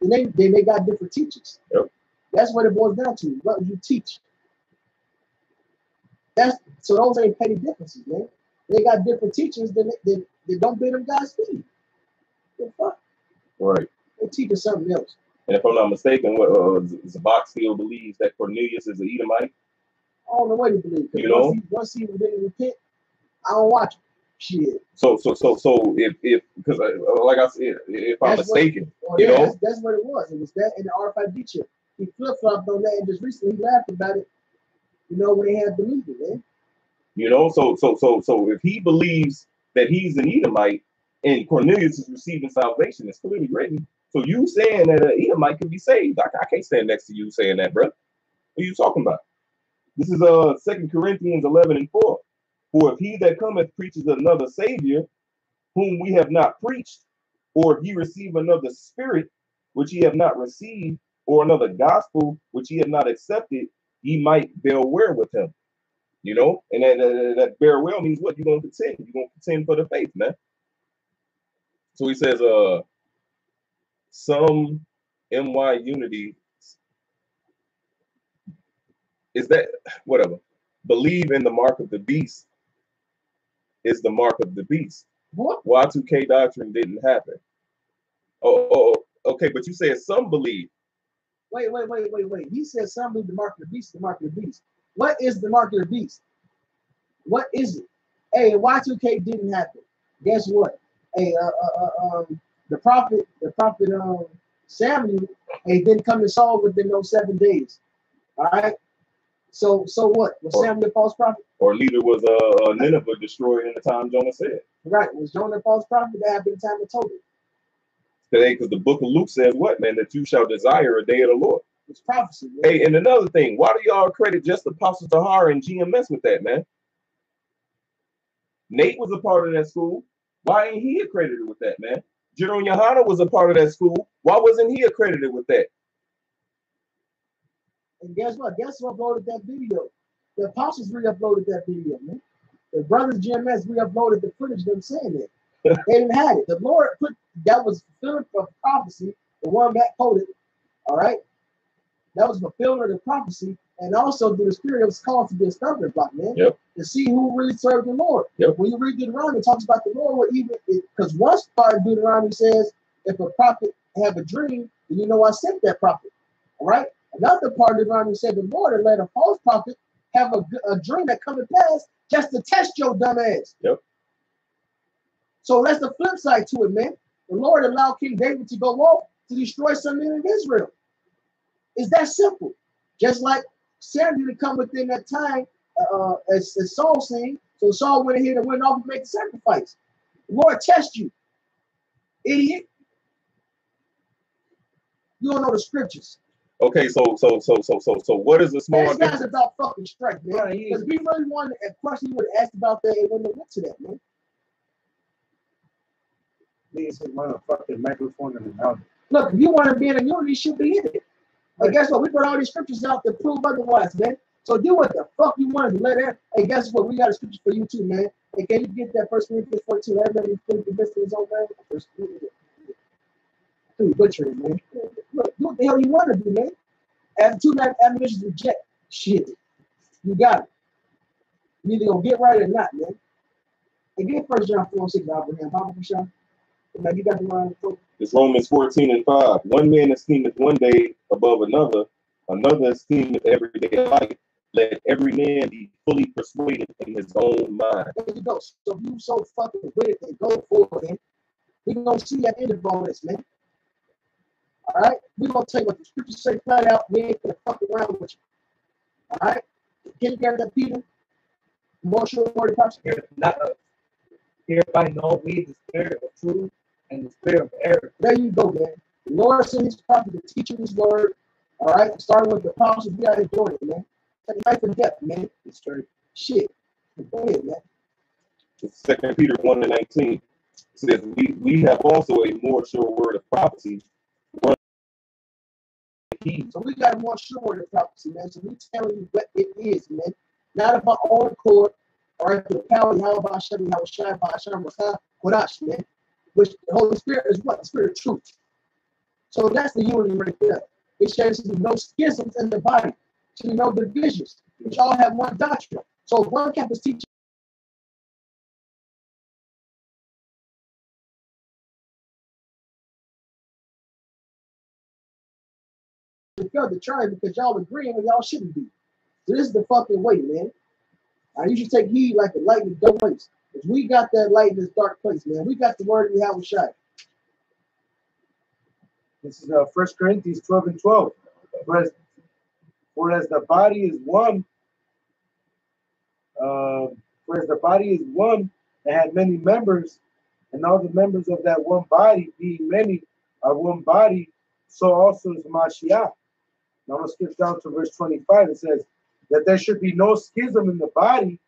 then they got different teachings. Yep. That's what it boils down to. What would you teach? So those ain't petty differences, man. They got different teachings, then they don't bid them Godspeed. The fuck? Right. They teaching something else. And if I'm not mistaken, what Zabak still believes that Cornelius is an Edomite. I don't know what he believes. You know, once he didn't repent, I don't watch him. Shit. So if because like I said, if I'm mistaken, that's what it was. It was that in the RFID chip. He flip flopped on that, and just recently he laughed about it. You know, when they had the meeting, man. You know, so if he believes that he's an Edomite and Cornelius is receiving salvation, it's clearly written. So you saying that an Edomite can be saved? I can't stand next to you saying that, bro. What are you talking about? This is 2 Corinthians 11:4. For if he that cometh preaches another Savior, whom we have not preached, or if ye receive another spirit, which ye have not received, or another gospel, which ye have not accepted, ye might bear well with him. You know, and that bear well means what? You're going to contend. You're going to contend for the faith, man. So he says, some MY unity is that, whatever, believe in the mark of the beast is the mark of the beast. What? Y2K doctrine didn't happen. Oh, okay, but you said some believe. Wait. He said some believe the mark of the beast, the mark of the beast. What is the mark of the beast? What is it? Hey, Y2K didn't happen. Guess what? Hey, the prophet Samuel, didn't come to Saul within those 7 days. All right. So what? Was Samuel a false prophet? Or neither was Nineveh destroyed in the time Jonah said. Right. Was Jonah a false prophet? That happened in the time of Tobit. Today, because the book of Luke says what, man? That you shall desire a day of the Lord. It's prophecy, man. Hey, and another thing, why do y'all credit just Apostle Tahar and GMS with that, man? Nate was a part of that school. Why ain't he accredited with that, man? General Yohana was a part of that school. Why wasn't he accredited with that? And guess what? Guess who uploaded that video? The apostles re-uploaded that video, man. The brothers GMS re-uploaded the footage of them saying that. They didn't have it. The Lord put that was fulfillment of prophecy, the one that quoted, all right? That was fulfillment of the prophecy, and also through the Spirit, it was called to be a stumbling block, man. Yep. To see who really served the Lord. Yep. When you read Deuteronomy, it talks about the Lord, or even because once part of Deuteronomy says, if a prophet have a dream, then you know I sent that prophet. All right. Another part of Deuteronomy said the Lord had let a false prophet have a dream that come to pass just to test your dumb ass. Yep. So that's the flip side to it, man. The Lord allowed King David to go off to destroy some men in Israel. It's that simple. Just like Samuel to come within that time as Saul saying. So Saul went ahead and went off and made the sacrifice. The Lord test you, idiot. You don't know the scriptures. Okay, so what is the small This guy's difference? about fucking strike, man. Right, he Because is. we really wanted a question, he would have asked about that and wouldn't have went to that, man. Niggas hit one fucking microphone in the mouth. Look, if you want to be in a unity, you should be in it. But guess what? We put all these scriptures out to prove otherwise, man. So do what the fuck you want to do. Let that. Hey, guess what? We got a scripture for you too, man. Hey, can you get that 1 Corinthians 14? Everybody fully convinced of his own man. First Corinthians. You butcher it, man. Look, do what the hell you want to do, man. After two admonitions reject shit. You got it. You either gonna get right or not, man. And get 1 John 4:6, Abraham. Bible for sure. Now you got the line. It's Romans 14:5. One man esteemeth one day above another, another esteemeth every day alike. Let every man be fully persuaded in his own mind. There you go. So if you so fucking with it, then go for it, man. We're gonna see that end of all this, man. All right? We're gonna tell you what the scriptures say flat out. We ain't gonna fuck around with you. All right? Can you get that, Peter? More sure word of prophecy. Hereby know we the spirit of truth and the spirit of error. There you go, man. The Lord sent his prophet to teach you his word. All right? Starting with the apostles, we gotta enjoy it, man. Take life and death, man. It's straight. Shit. Go ahead, man. 2 Peter 1:19 says, we have also a more sure word of prophecy. So we got more sure word of prophecy, man. So we telling you what it is, man. Not of our own accord, or the power of Yahweh Hashem, Yahweh Shai, Hashem, Kodash, man. Which the Holy Spirit is what? The Spirit of truth. So that's the unity right there. It shows there's no schisms in the body. So no divisions. Which all have one doctrine. So if one campus teaching the trying because y'all agreeing when y'all shouldn't be. So this is the fucking way, man. You should take heed like a light in the dark place. Because we got that light in this dark place, man. We got the word of Yahweh Shai. This is 1 Corinthians 12:12. Whereas the body is one, and had many members, and all the members of that one body, being many, are one body, so also is Mashiach. Now I'm going to skip down to verse 25. It says that there should be no schism in the body,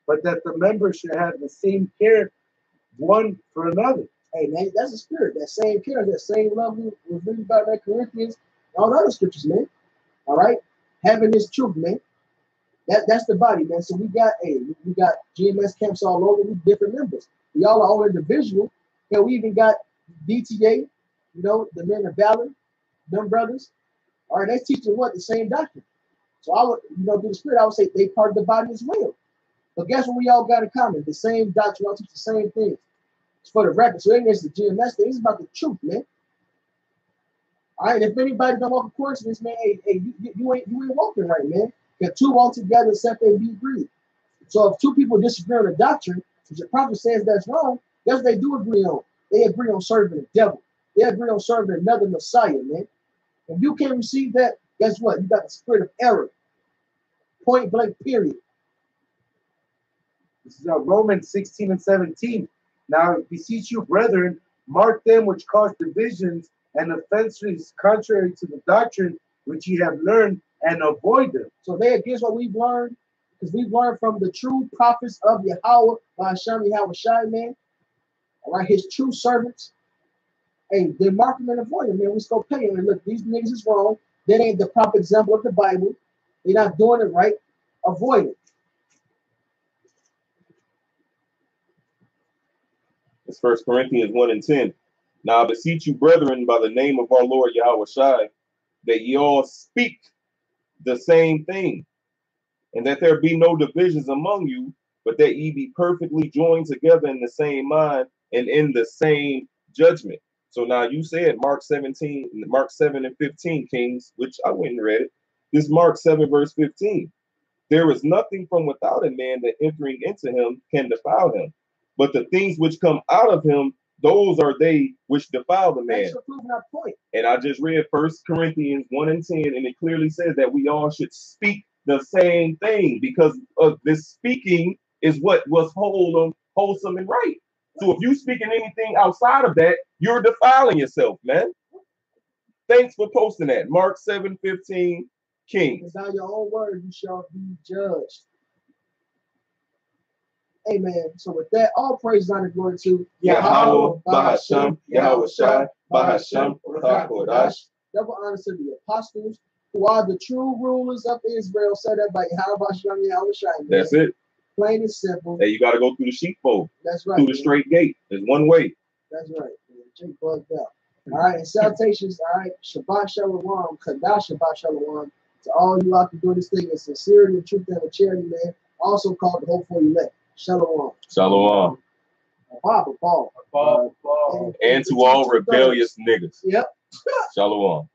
but that the members should have the same care one for another. Hey, man, that's the spirit. That same care, that same love we was reading about that Corinthians, all the other scriptures, man. All right? Having this truth, man. That's the body, man. So we got GMS camps all over with different members. We all are all individual. Yeah, we even got DTA, the men of valor, them brothers. All right, that's teaching what? The same doctrine. So I would, through the spirit, I would say they part of the body as well. But guess what we all got in common? The same doctrine, all teach the same things. It's for the record. So it ain't just the GMS thing. It's about the truth, man. All right, if anybody don't walk according to this, man, hey, you ain't walking right, man. Because two walk together except they be agreed. So if two people disagree on a doctrine, which the prophet says that's wrong, guess what they do agree on? They agree on serving the devil. They agree on serving another Messiah, man. If you can't receive that, guess what? You got the spirit of error. Point blank, period. This is Romans 16:17. Now, beseech you, brethren, mark them which cause divisions and offenses contrary to the doctrine which ye have learned, and avoid them. So there, guess what we've learned? Because we've learned from the true prophets of Yahweh, by Hashem Yahweh Shai, man. All right, his true servants. Hey, they mark them and avoid them, man. We still pay them. And look, these niggas is wrong. That ain't the proper example of the Bible. They're not doing it right. Avoid it. It's 1 Corinthians 1:10. Now I beseech you, brethren, by the name of our Lord Yahweh Shai, that ye all speak the same thing, and that there be no divisions among you, but that ye be perfectly joined together in the same mind and in the same judgment. So now you said Mark 7:15, Kings, which I went and read it. This Mark 7 verse 15. There is nothing from without a man that entering into him can defile him, but the things which come out of him, those are they which defile the man. Thanks for proving our point. And I just read 1 Corinthians 1:10, and it clearly says that we all should speak the same thing because this speaking is what was wholesome and right. So if you speaking anything outside of that, you're defiling yourself, man. Thanks for posting that. Mark 7:15, King. By your own word, you shall be judged. Amen. So with that, all praise and honor glory to Yahweh, Bahasham, Yahweh Shai, Bahasham, Takodash. Double honor to the apostles who are the true rulers of Israel, set up by Yahweh Bahasham, Yahweh Shai. That's it. Plain and simple. Hey, you got to go through the sheepfold. That's right. Through the straight gate. There's one way. That's right. Jake bugged out. All right, and salutations. All right, Shabbat Shalom, Kadash Shabbat Shalom to all you out there doing this thing in sincerity and truth and with charity, man. Also called the Hope for Elect. Shalom. Shalom. Paul. And to all rebellious niggas. Yep. Shalom.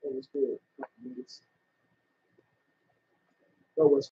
That was good. So what's